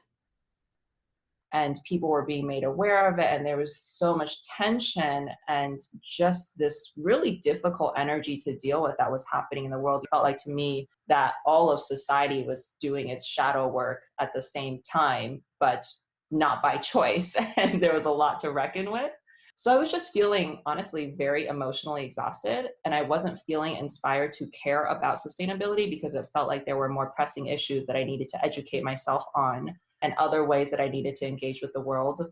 And people were being made aware of it, and there was so much tension and just this really difficult energy to deal with that was happening in the world. It felt like to me that all of society was doing its shadow work at the same time, but not by choice. And there was a lot to reckon with. So I was just feeling, honestly, very emotionally exhausted, and I wasn't feeling inspired to care about sustainability because it felt like there were more pressing issues that I needed to educate myself on and other ways that I needed to engage with the world.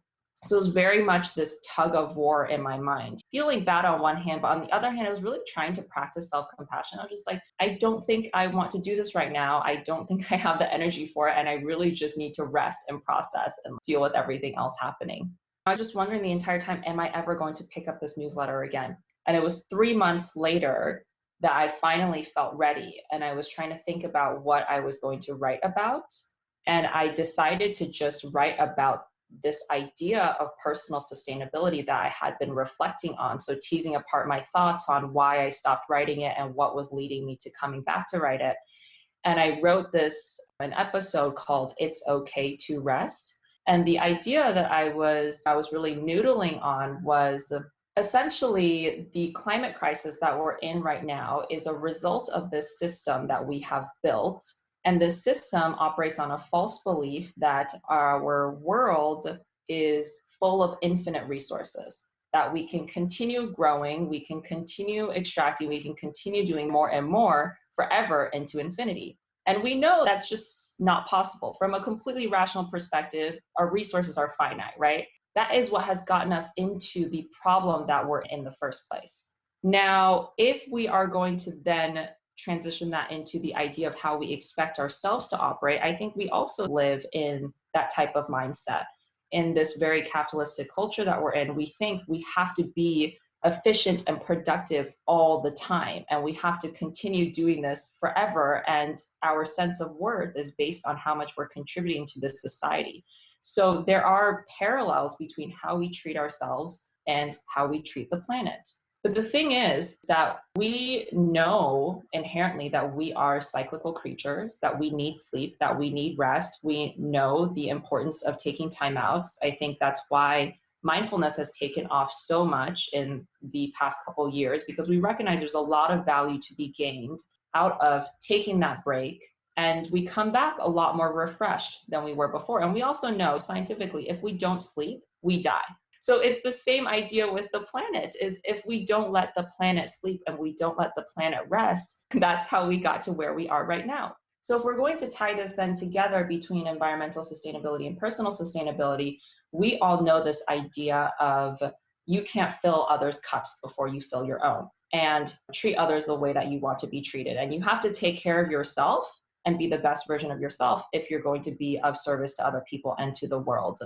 So it was very much this tug of war in my mind, feeling bad on one hand, but on the other hand, I was really trying to practice self-compassion. I was just like, I don't think I want to do this right now. I don't think I have the energy for it. And I really just need to rest and process and deal with everything else happening. I was just wondering the entire time, am I ever going to pick up this newsletter again? And it was 3 months later that I finally felt ready. And I was trying to think about what I was going to write about. And I decided to just write about this idea of personal sustainability that I had been reflecting on. So teasing apart my thoughts on why I stopped writing it and what was leading me to coming back to write it. And I wrote an episode called It's Okay to Rest. And the idea that I was really noodling on was essentially the climate crisis that we're in right now is a result of this system that we have built. And this system operates on a false belief that our world is full of infinite resources, that we can continue growing, we can continue extracting, we can continue doing more and more forever into infinity. And we know that's just not possible. From a completely rational perspective, our resources are finite, right? That is what has gotten us into the problem that we're in the first place. Now, if we are going to then transition that into the idea of how we expect ourselves to operate, I think we also live in that type of mindset. In this very capitalistic culture that we're in, we think we have to be efficient and productive all the time, and we have to continue doing this forever, and our sense of worth is based on how much we're contributing to this society. So there are parallels between how we treat ourselves and how we treat the planet. But the thing is that we know inherently that we are cyclical creatures, that we need sleep, that we need rest. We know the importance of taking time out. I think that's why mindfulness has taken off so much in the past couple of years, because we recognize there's a lot of value to be gained out of taking that break. And we come back a lot more refreshed than we were before. And we also know scientifically, if we don't sleep, we die. So it's the same idea with the planet, is if we don't let the planet sleep and we don't let the planet rest, that's how we got to where we are right now. So if we're going to tie this then together between environmental sustainability and personal sustainability, we all know this idea of you can't fill others' cups before you fill your own, and treat others the way that you want to be treated. And you have to take care of yourself and be the best version of yourself if you're going to be of service to other people and to the world.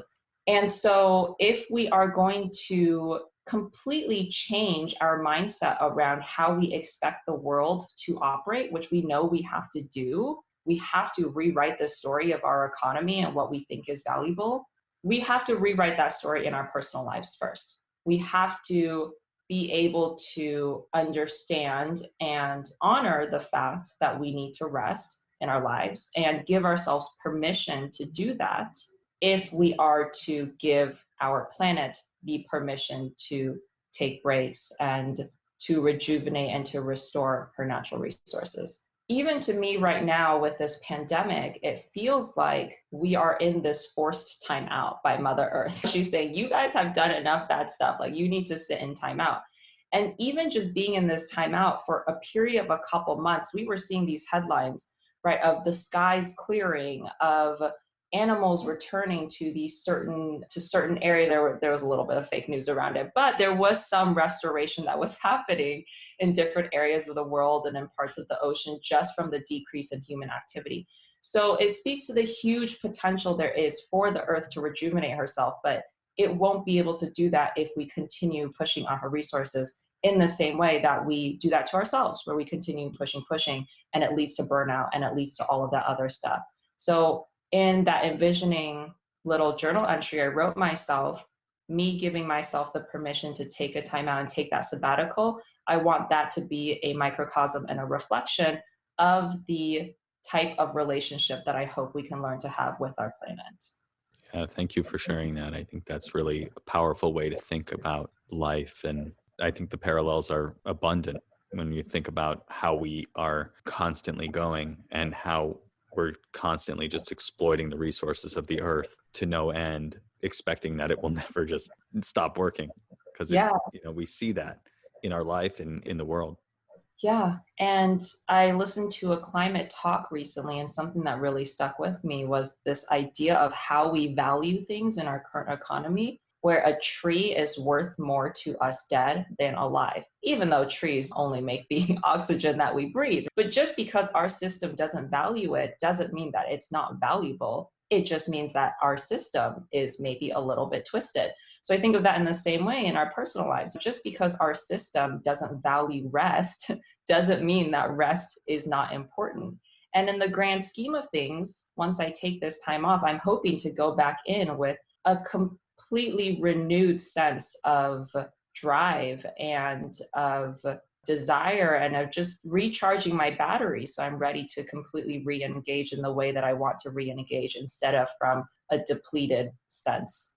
And so if we are going to completely change our mindset around how we expect the world to operate, which we know we have to do, we have to rewrite the story of our economy and what we think is valuable. we have to rewrite that story in our personal lives first. We have to be able to understand and honor the fact that we need to rest in our lives and give ourselves permission to do that if we are to give our planet the permission to take breaks and to rejuvenate and to restore her natural resources. Even to me right now with this pandemic, it feels like we are in this forced time out by Mother Earth. She's saying, you guys have done enough bad stuff. Like, you need to sit in timeout. And even just being in this timeout for a period of a couple months, we were seeing these headlines, right, of the skies clearing, of animals returning to certain areas. There was a little bit of fake news around it, but there was some restoration that was happening in different areas of the world and in parts of the ocean just from the decrease in human activity. So it speaks to the huge potential there is for the earth to rejuvenate herself, but it won't be able to do that if we continue pushing on her resources in the same way that we do that to ourselves, where we continue pushing, and it leads to burnout and it leads to all of that other stuff. So in that envisioning little journal entry, I wrote myself, me giving myself the permission to take a time out and take that sabbatical. I want that to be a microcosm and a reflection of the type of relationship that I hope we can learn to have with our planet.
Yeah, thank you for sharing that. I think that's really a powerful way to think about life. And I think the parallels are abundant when you think about how we are constantly going and how we're constantly just exploiting the resources of the earth to no end, expecting that it will never just stop working. Because we see that in our life and in the world.
Yeah. And I listened to a climate talk recently, and something that really stuck with me was this idea of how we value things in our current economy, where a tree is worth more to us dead than alive, even though trees only make the oxygen that we breathe. But just because our system doesn't value it doesn't mean that it's not valuable. It just means that our system is maybe a little bit twisted. So I think of that in the same way in our personal lives. Just because our system doesn't value rest doesn't mean that rest is not important. And in the grand scheme of things, once I take this time off, I'm hoping to go back in with a completely renewed sense of drive and of desire and of just recharging my battery, so I'm ready to completely re-engage in the way that I want to re-engage instead of from a depleted sense.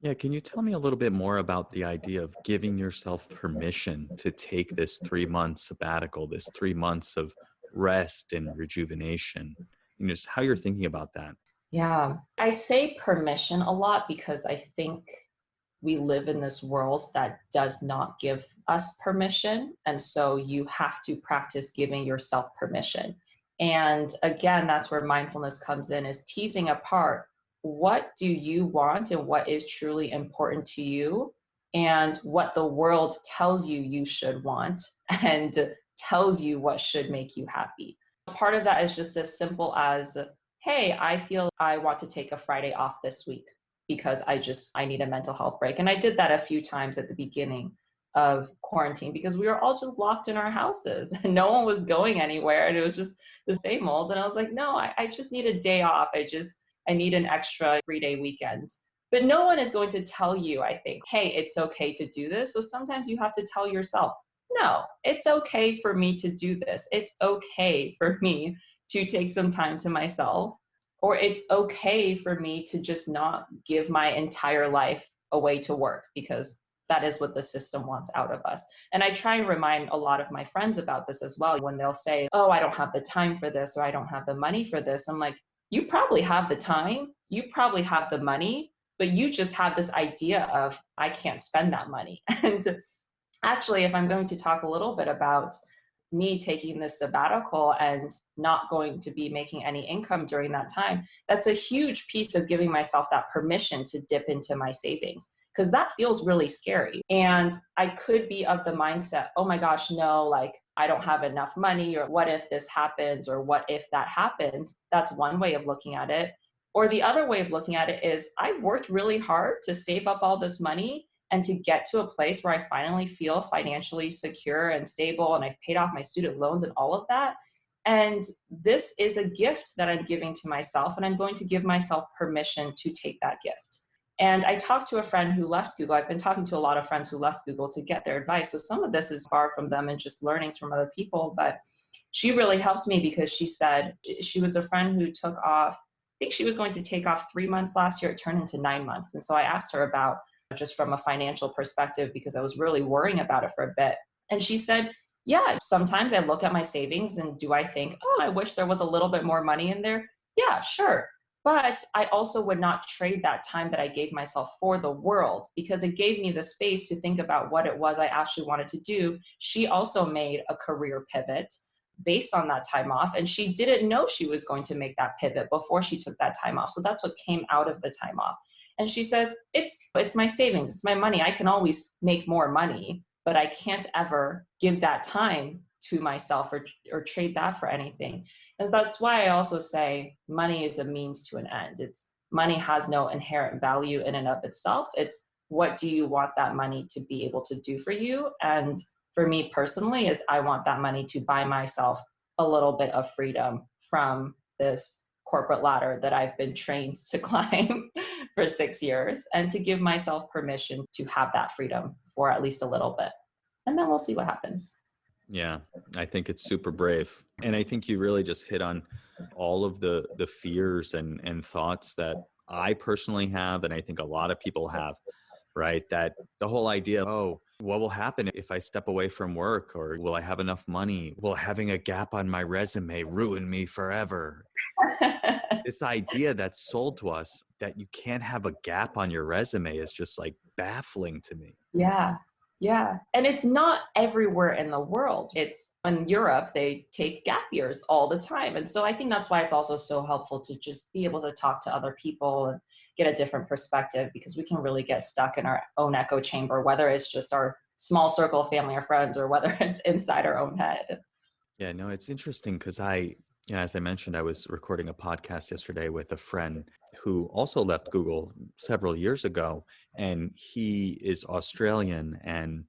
Yeah, can you tell me a little bit more about the idea of giving yourself permission to take this 3 month sabbatical, this 3 months of rest and rejuvenation, and just how you're thinking about that?
Yeah, I say permission a lot because I think we live in this world that does not give us permission. And so you have to practice giving yourself permission. And again, that's where mindfulness comes in, is teasing apart what do you want and what is truly important to you and what the world tells you you should want and tells you what should make you happy. Part of that is just as simple as, hey, I feel I want to take a Friday off this week because I need a mental health break. And I did that a few times at the beginning of quarantine because we were all just locked in our houses and no one was going anywhere. And it was just the same old. And I was like, no, I just need a day off. I need an extra 3-day weekend. But no one is going to tell you, I think, hey, it's okay to do this. So sometimes you have to tell yourself, no, it's okay for me to do this. It's okay for me to take some time to myself, or it's okay for me to just not give my entire life away to work because that is what the system wants out of us. And I try and remind a lot of my friends about this as well. When they'll say, oh, I don't have the time for this, or I don't have the money for this. I'm like, you probably have the time, you probably have the money, but you just have this idea of, I can't spend that money. And actually, if I'm going to talk a little bit about me taking this sabbatical and not going to be making any income during that time, that's a huge piece of giving myself that permission to dip into my savings, because that feels really scary. And I could be of the mindset, oh my gosh, no, like I don't have enough money, or what if this happens, or what if that happens? That's one way of looking at it. Or the other way of looking at it is, I've worked really hard to save up all this money and to get to a place where I finally feel financially secure and stable, and I've paid off my student loans and all of that. And this is a gift that I'm giving to myself, and I'm going to give myself permission to take that gift. And I talked to a friend who left Google. I've been talking to a lot of friends who left Google to get their advice. So some of this is far from them and just learnings from other people. But she really helped me because she said she was a friend who took off, I think she was going to take off 3 months last year. It turned into 9 months. And so I asked her about just from a financial perspective because I was really worrying about it for a bit. And she said, yeah, sometimes I look at my savings and do I think, oh, I wish there was a little bit more money in there? Yeah, sure. But I also would not trade that time that I gave myself for the world because it gave me the space to think about what it was I actually wanted to do. She also made a career pivot based on that time off, and she didn't know she was going to make that pivot before she took that time off. So that's what came out of the time off. And she says, it's my savings, it's my money. I can always make more money, but I can't ever give that time to myself or trade that for anything. And that's why I also say money is a means to an end. Money has no inherent value in and of itself. It's what do you want that money to be able to do for you? And for me personally, is I want that money to buy myself a little bit of freedom from this corporate ladder that I've been trained to climb for 6 years, and to give myself permission to have that freedom for at least a little bit. And then we'll see what happens.
Yeah, I think it's super brave. And I think you really just hit on all of the fears and thoughts that I personally have, and I think a lot of people have, right? That the whole idea, oh, what will happen if I step away from work? Or will I have enough money? Will having a gap on my resume ruin me forever? This idea that's sold to us that you can't have a gap on your resume is just like baffling to me.
Yeah. Yeah. And it's not everywhere in the world. It's in Europe, they take gap years all the time. And so I think that's why it's also so helpful to just be able to talk to other people and get a different perspective, because we can really get stuck in our own echo chamber, whether it's just our small circle of family or friends or whether it's inside our own head.
Yeah, no, it's interesting because as I mentioned, I was recording a podcast yesterday with a friend who also left Google several years ago, and he is Australian and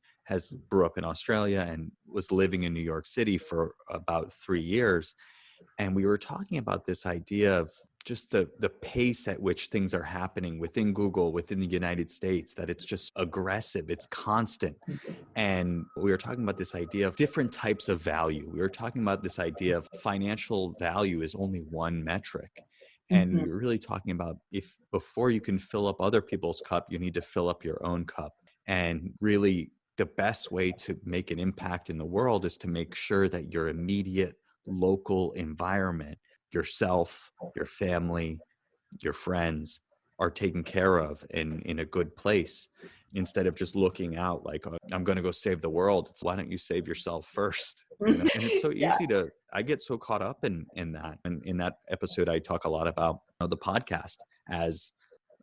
grew up in Australia and was living in New York City for about 3 years. And we were talking about this idea of just the pace at which things are happening within Google, within the United States, that it's just aggressive, it's constant. And we were talking about this idea of different types of value. We were talking about this idea of financial value is only one metric. And we were really talking about if before you can fill up other people's cup, you need to fill up your own cup. And really the best way to make an impact in the world is to make sure that your immediate local environment, yourself, your family, your friends are taken care of in a good place, instead of just looking out like, oh, I'm going to go save the world. It's why don't you save yourself first? And it's so easy I get so caught up in that. And in that episode, I talk a lot about the podcast as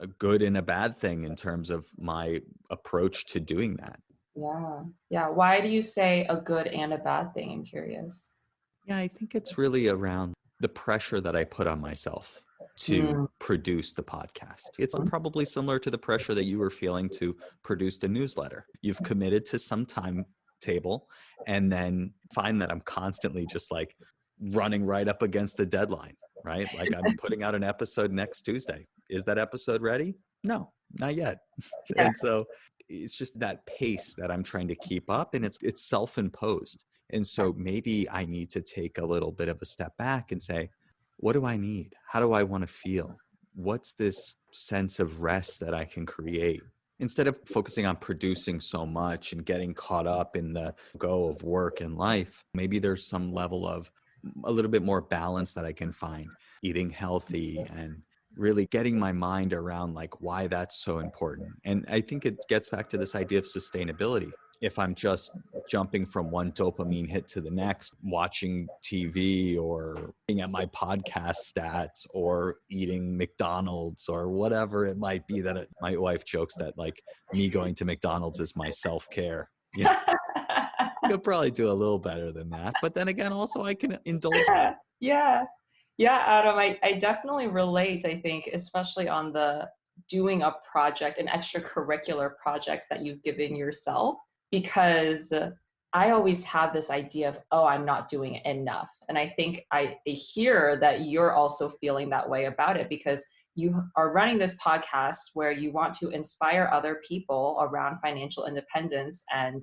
a good and a bad thing in terms of my approach to doing that.
Yeah. Yeah. Why do you say a good and a bad thing? I'm curious.
Yeah, I think it's really around the pressure that I put on myself to produce the podcast. It's probably similar to the pressure that you were feeling to produce the newsletter. You've committed to some timetable and then find that I'm constantly just like running right up against the deadline, right? Like I'm putting out an episode next Tuesday. Is that episode ready? No, not yet.
Yeah.
And so it's just that pace that I'm trying to keep up, and it's self-imposed. And so maybe I need to take a little bit of a step back and say, what do I need? How do I want to feel? What's this sense of rest that I can create? Instead of focusing on producing so much and getting caught up in the go of work and life, maybe there's some level of a little bit more balance that I can find, eating healthy and really getting my mind around like why that's so important. And I think it gets back to this idea of sustainability. If I'm just jumping from one dopamine hit to the next, watching TV or looking at my podcast stats or eating McDonald's or whatever it might be, that my wife jokes that like me going to McDonald's is my self-care. Yeah. You'll probably do a little better than that. But then again, also I can indulge.
Yeah. Yeah, Adam, I definitely relate, I think, especially on the doing a project, an extracurricular project that you've given yourself, because I always have this idea of, oh, I'm not doing enough. And I think I hear that you're also feeling that way about it, because you are running this podcast where you want to inspire other people around financial independence and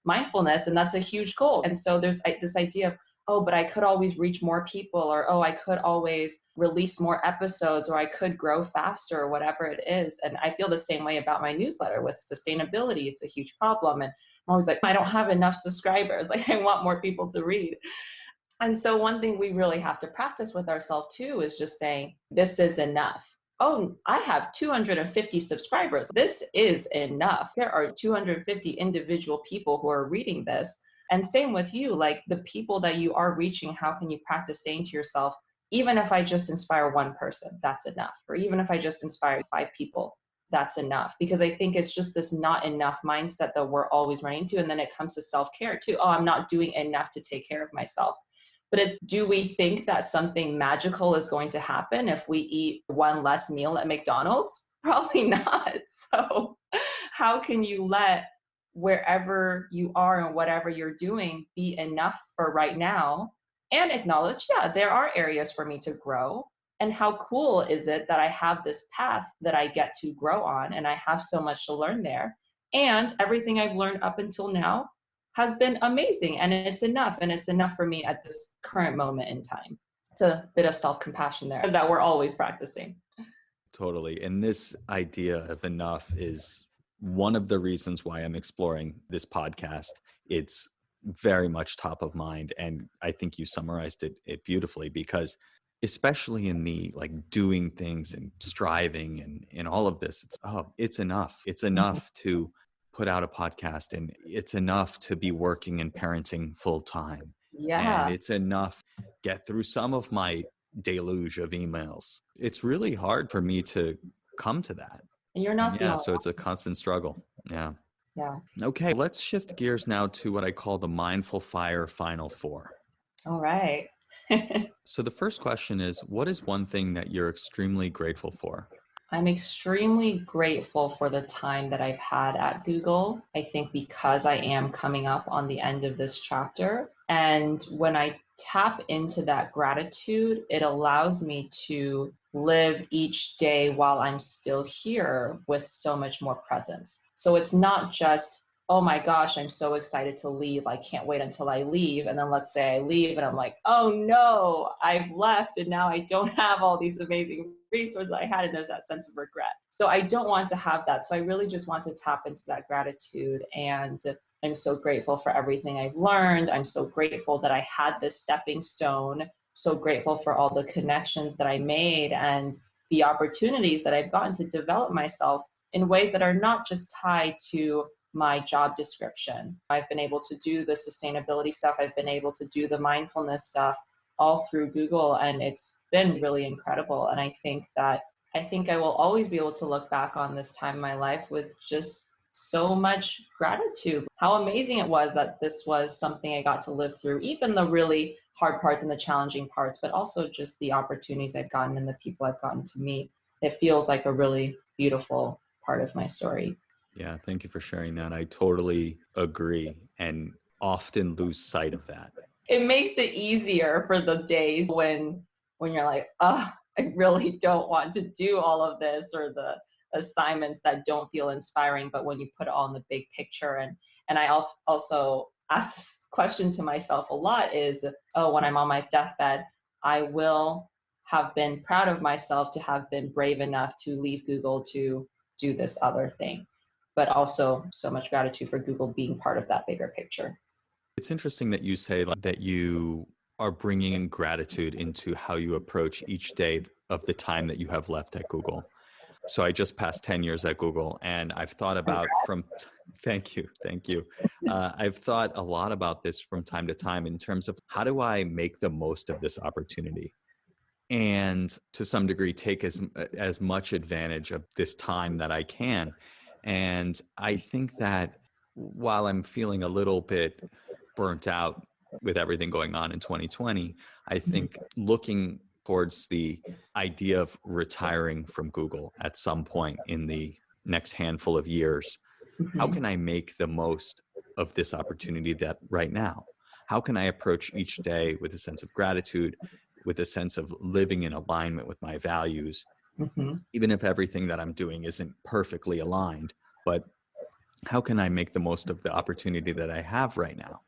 mindfulness. And that's a huge goal. And so there's this idea of, oh, but I could always reach more people, or, oh, I could always release more episodes, or I could grow faster, or whatever it is. And I feel the same way about my newsletter with sustainability. It's a huge problem. And I'm always like, I don't have enough subscribers. Like, I want more people to read. And so one thing we really have to practice with ourselves too is just saying, this is enough. Oh, I have 250 subscribers. This is enough. There are 250 individual people who are reading this. And same with you, like the people that you are reaching, how can you practice saying to yourself, even if I just inspire one person, that's enough. Or even if I just inspire 5 people, that's enough. Because I think it's just this not enough mindset that we're always running to. And then it comes to self-care too. Oh, I'm not doing enough to take care of myself. But it's, do we think that something magical is going to happen if we eat one less meal at McDonald's? Probably not. So how can you let wherever you are and whatever you're doing be enough for right now, and acknowledge, yeah, there are areas for me to grow. And how cool is it that I have this path that I get to grow on, and I have so much to learn there. And everything I've learned up until now has been amazing, and it's enough. And it's enough for me at this current moment in time. It's a bit of self-compassion there that we're always practicing.
Totally. And this idea of enough is one of the reasons why I'm exploring this podcast. It's very much top of mind. And I think you summarized it beautifully, because especially in the like doing things and striving and all of this, it's enough. It's enough to put out a podcast, and it's enough to be working and parenting full time.
Yeah.
And it's enough get through some of my deluge of emails. It's really hard for me to come to that.
And you're not the only
so it's a constant struggle. Yeah.
Yeah.
Okay, let's shift gears now to what I call the Mindful Fire Final Four.
All right.
So the first question is, what is one thing that you're extremely grateful for?
I'm extremely grateful for the time that I've had at Google. I think because I am coming up on the end of this chapter. And when I tap into that gratitude, it allows me to live each day while I'm still here with so much more presence. So it's not just, oh my gosh, I'm so excited to leave. I can't wait until I leave. And then let's say I leave and I'm like, oh no, I've left and now I don't have all these amazing resources I had, and there's that sense of regret. So I don't want to have that. So I really just want to tap into that gratitude. And I'm so grateful for everything I've learned. I'm so grateful that I had this stepping stone. So grateful for all the connections that I made and the opportunities that I've gotten to develop myself in ways that are not just tied to my job description. I've been able to do the sustainability stuff. I've been able to do the mindfulness stuff all through Google, and it's been really incredible. And I think I will always be able to look back on this time in my life with just so much gratitude. How amazing it was that this was something I got to live through, even the really hard parts and the challenging parts, but also just the opportunities I've gotten and the people I've gotten to meet. It feels like a really beautiful part of my story.
Yeah, thank you for sharing that. I totally agree and often lose sight of that.
It makes it easier for the days when you're like, oh, I really don't want to do all of this, or the assignments that don't feel inspiring. But when you put it all in the big picture, and I also ask this question to myself a lot is, oh, when I'm on my deathbed, I will have been proud of myself to have been brave enough to leave Google to do this other thing. But also so much gratitude for Google being part of that bigger picture.
It's interesting that you say that you are bringing in gratitude into how you approach each day of the time that you have left at Google. So I just passed 10 years at Google, and I've thought about thank you. I've thought a lot about this from time to time in terms of how do I make the most of this opportunity, and to some degree take as much advantage of this time that I can. And I think that while I'm feeling a little bit burnt out with everything going on in 2020, I think looking towards the idea of retiring from Google at some point in the next handful of years, how can I make the most of this opportunity that right now? How can I approach each day with a sense of gratitude, with a sense of living in alignment with my values,
Hmm.
even if everything that I'm doing isn't perfectly aligned, but how can I make the most of the opportunity that I have right now?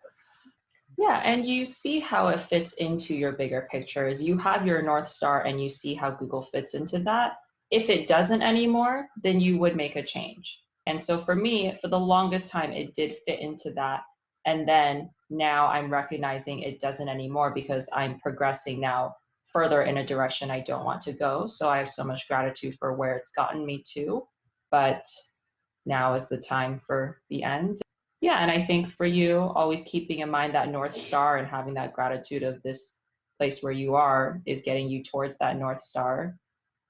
Yeah, and you see how it fits into your bigger pictures. You have your North Star and you see how Google fits into that. If it doesn't anymore, then you would make a change. And so for me, for the longest time, it did fit into that. And then now I'm recognizing it doesn't anymore because I'm progressing now further in a direction I don't want to go. So I have so much gratitude for where it's gotten me to. But now is the time for the end. Yeah, and I think for you, always keeping in mind that North Star and having that gratitude of this place where you are is getting you towards that North Star.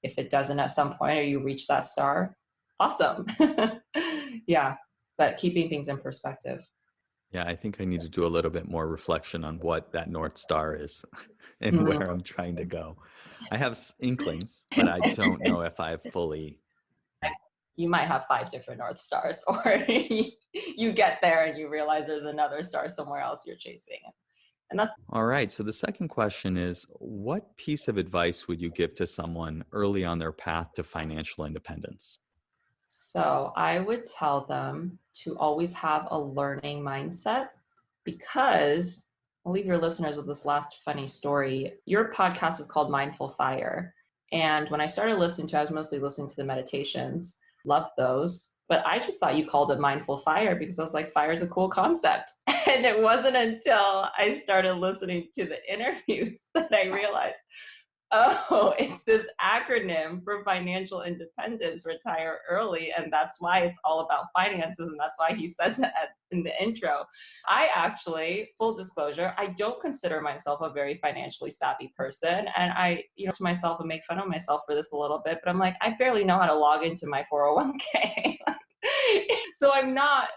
If it doesn't at some point or you reach that star, awesome. Yeah, but keeping things in perspective.
Yeah, I think I need to do a little bit more reflection on what that North Star is and
Mm.
where I'm trying to go. I have inklings, but I don't know if I've fully.
You might have 5 different North Stars, or you get there and you realize there's another star somewhere else you're chasing. And that's
All right. So the second question is, what piece of advice would you give to someone early on their path to financial independence?
So I would tell them to always have a learning mindset because I'll leave your listeners with this last funny story. Your podcast is called Mindful Fire. And when I started listening to it, I was mostly listening to the meditations, loved those. But I just thought you called it Mindful Fire because I was like, fire is a cool concept. And it wasn't until I started listening to the interviews that I realized, oh, it's this acronym for financial independence, retire early. And that's why it's all about finances. And that's why he says it in the intro. I actually, full disclosure, I don't consider myself a very financially savvy person. And I, to myself and make fun of myself for this a little bit, but I'm like, I barely know how to log into my 401k. So I'm not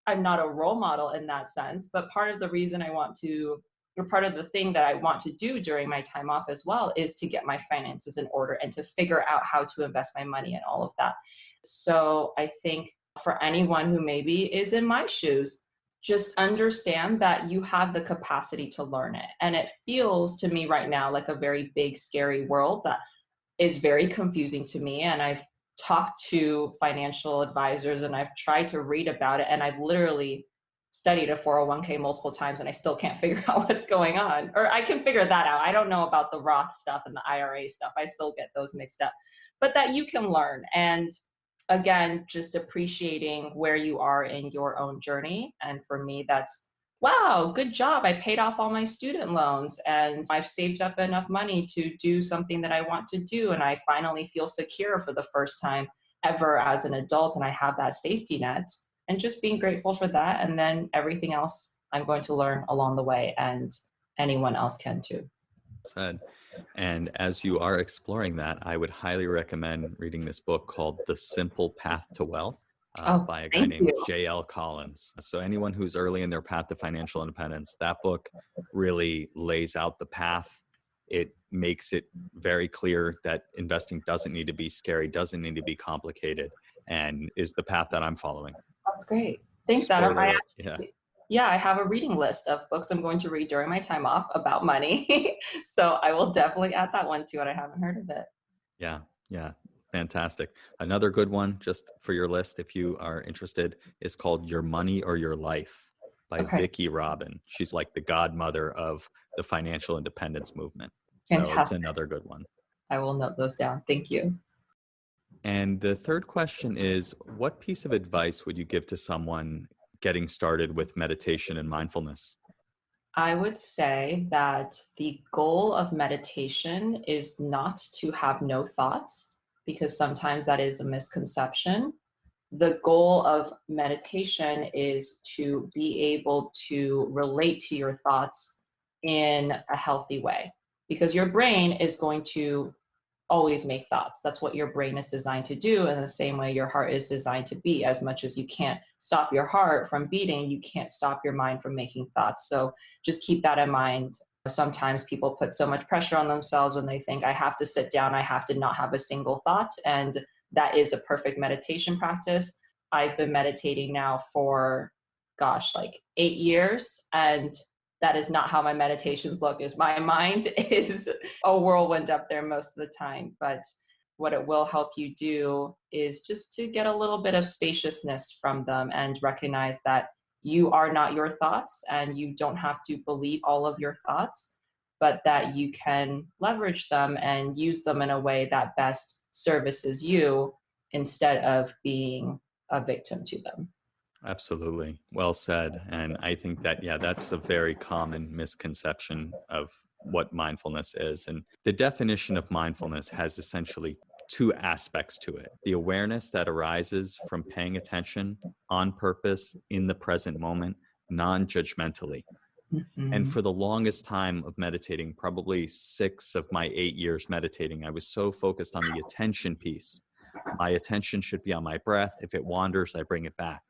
a role model in that sense, but part of the reason I want to, or part of the thing that I want to do during my time off as well is to get my finances in order and to figure out how to invest my money and all of that. So I think for anyone who maybe is in my shoes, just understand that you have the capacity to learn it. And it feels to me right now like a very big, scary world that is very confusing to me. And I've talked to financial advisors and I've tried to read about it. And I've literally studied a 401k multiple times and I still can't figure out what's going on. Or I can figure that out. I don't know about the Roth stuff and the IRA stuff. I still get those mixed up. But that you can learn. And again, just appreciating where you are in your own journey. And for me, that's wow, good job. I paid off all my student loans and I've saved up enough money to do something that I want to do. And I finally feel secure for the first time ever as an adult. And I have that safety net and just being grateful for that. And then everything else I'm going to learn along the way, and anyone else can too.
Said. And as you are exploring that, I would highly recommend reading this book called The Simple Path to Wealth
Oh,
by a guy
thank
named
you.
J.L. Collins. So anyone who's early in their path to financial independence, that book really lays out the path. It makes it very clear that investing doesn't need to be scary, doesn't need to be complicated, and is the path that I'm following.
That's great. Thanks, Adam.
Spoiler, yeah.
Yeah, I have a reading list of books I'm going to read during my time off about money. So I will definitely add that one to it. I haven't heard of it.
Yeah, yeah, fantastic. Another good one, just for your list, if you are interested, is called Your Money or Your Life by
Okay,
Vicki Robin. She's like the godmother of the financial independence movement. So it's
fantastic.
another good one.
I will note those down. Thank you.
And the third question is, what piece of advice would you give to someone getting started with meditation and mindfulness?
I would say that the goal of meditation is not to have no thoughts, because sometimes that is a misconception. The goal of meditation is to be able to relate to your thoughts in a healthy way, because your brain is going to always make thoughts. That's what your brain is designed to do. In the same way your heart is designed to beat. As much as you can't stop your heart from beating, you can't stop your mind from making thoughts. So just keep that in mind. Sometimes people put so much pressure on themselves when they think, I have to sit down, I have to not have a single thought. And that is a perfect meditation practice. I've been meditating now for like 8 years. And that is not how my meditations look. Is my mind is a whirlwind up there most of the time. But what it will help you do is just to get a little bit of spaciousness from them and recognize that you are not your thoughts and you don't have to believe all of your thoughts, but that you can leverage them and use them in a way that best services you instead of being a victim to them.
Absolutely. Well said. And I think that, yeah, that's a very common misconception of what mindfulness is. And the definition of mindfulness has essentially two aspects to it: the awareness that arises from paying attention on purpose in the present moment, non-judgmentally. And for the longest time of meditating, probably 6 of my 8 years meditating, I was so focused on the attention piece. My attention should be on my breath. If it wanders, I bring it back.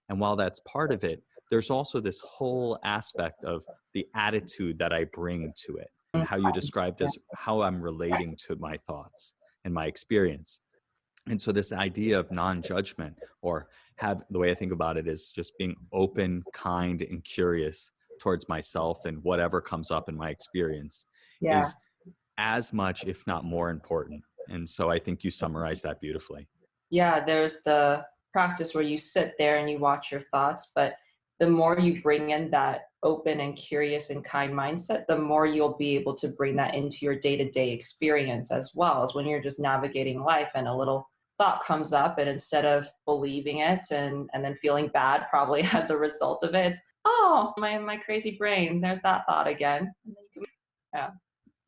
And while that's part of it, there's also this whole aspect of the attitude that I bring to it, and how you described as how I'm relating to my thoughts and my experience. And so this idea of non-judgment, or the way I think about it is just being open, kind, and curious towards myself and whatever comes up in my experience, is as much, if not more important. And so I think you summarized that beautifully.
Yeah, there's the practice where you sit there and you watch your thoughts, but the more you bring in that open and curious and kind mindset, the more you'll be able to bring that into your day-to-day experience, as well as when you're just navigating life and a little thought comes up, and instead of believing it and then feeling bad probably as a result of it, oh, my crazy brain, there's that thought again. And then you can,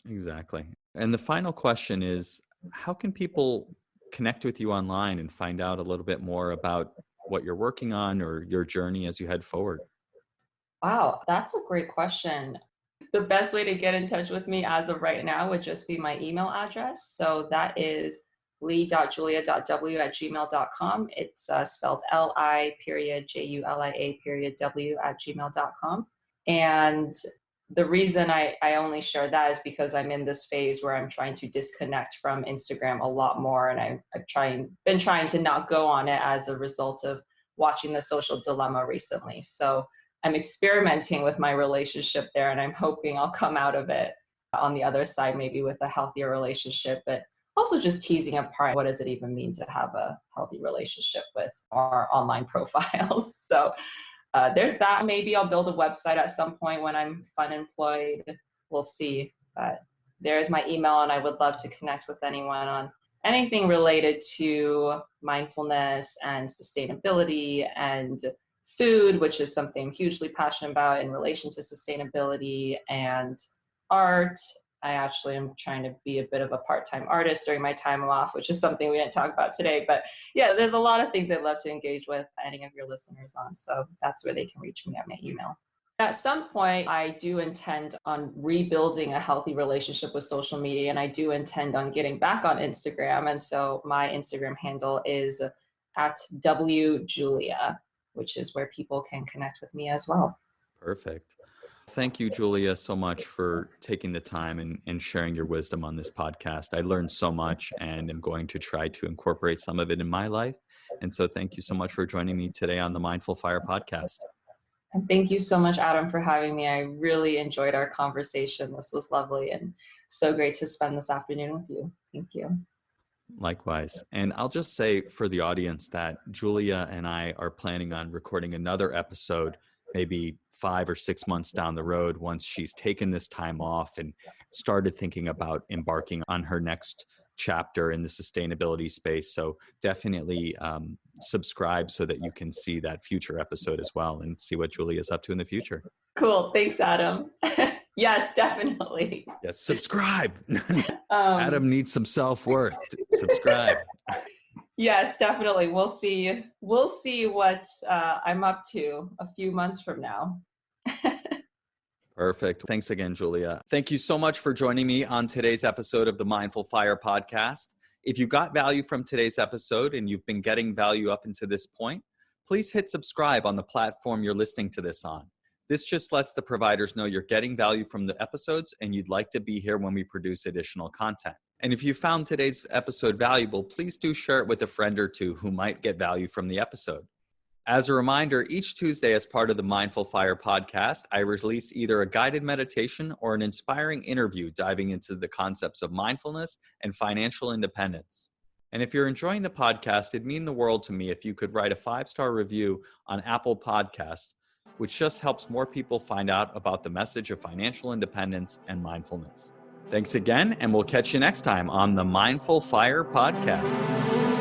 Exactly. And the final question is, how can people connect with you online and find out a little bit more about what you're working on or your journey as you head forward?
Wow, that's a great question. The best way to get in touch with me as of right now would just be my email address. So that is lee.julia.w@gmail.com. It's spelled LI.JULIA.W@gmail.com. And the reason I only share that is because I'm in this phase where I'm trying to disconnect from Instagram a lot more. And I've been trying to not go on it as a result of watching The Social Dilemma recently. So I'm experimenting with my relationship there, and I'm hoping I'll come out of it on the other side, maybe with a healthier relationship, but also just teasing apart what does it even mean to have a healthy relationship with our online profiles. So there's that. Maybe I'll build a website at some point when I'm unemployed. We'll see. But there's my email, and I would love to connect with anyone on anything related to mindfulness and sustainability and food, which is something I'm hugely passionate about in relation to sustainability, and art. I actually am trying to be a bit of a part-time artist during my time off, which is something we didn't talk about today. But yeah, there's a lot of things I'd love to engage with any of your listeners on. So that's where they can reach me at my email. At some point, I do intend on rebuilding a healthy relationship with social media, and I do intend on getting back on Instagram. And so my Instagram handle is at WJulia, which is where people can connect with me as well.
Perfect. Thank you, Julia, so much for taking the time and sharing your wisdom on this podcast. I learned so much, and am going to try to incorporate some of it in my life. And so thank you so much for joining me today on the Mindful Fire podcast.
And thank you so much, Adam, for having me. I really enjoyed our conversation. This was lovely and so great to spend this afternoon with you. Thank you.
Likewise. And I'll just say for the audience that Julia and I are planning on recording another episode, maybe 5 or 6 months down the road, once she's taken this time off and started thinking about embarking on her next chapter in the sustainability space. So definitely subscribe so that you can see that future episode as well and see what Julia is up to in the future.
Cool. Thanks, Adam. Yes, definitely.
Yes, subscribe. Adam needs some self-worth. Subscribe.
Yes, definitely. We'll see what I'm up to a few months from now.
Perfect. Thanks again, Julia. Thank you so much for joining me on today's episode of the Mindful Fire podcast. If you got value from today's episode and you've been getting value up until this point, please hit subscribe on the platform you're listening to this on. This just lets the providers know you're getting value from the episodes and you'd like to be here when we produce additional content. And if you found today's episode valuable, please do share it with a friend or two who might get value from the episode. As a reminder, each Tuesday as part of the Mindful Fire podcast, I release either a guided meditation or an inspiring interview diving into the concepts of mindfulness and financial independence. And if you're enjoying the podcast, it'd mean the world to me if you could write a 5-star review on Apple Podcasts, which just helps more people find out about the message of financial independence and mindfulness. Thanks again, and we'll catch you next time on the Mindful Fire podcast.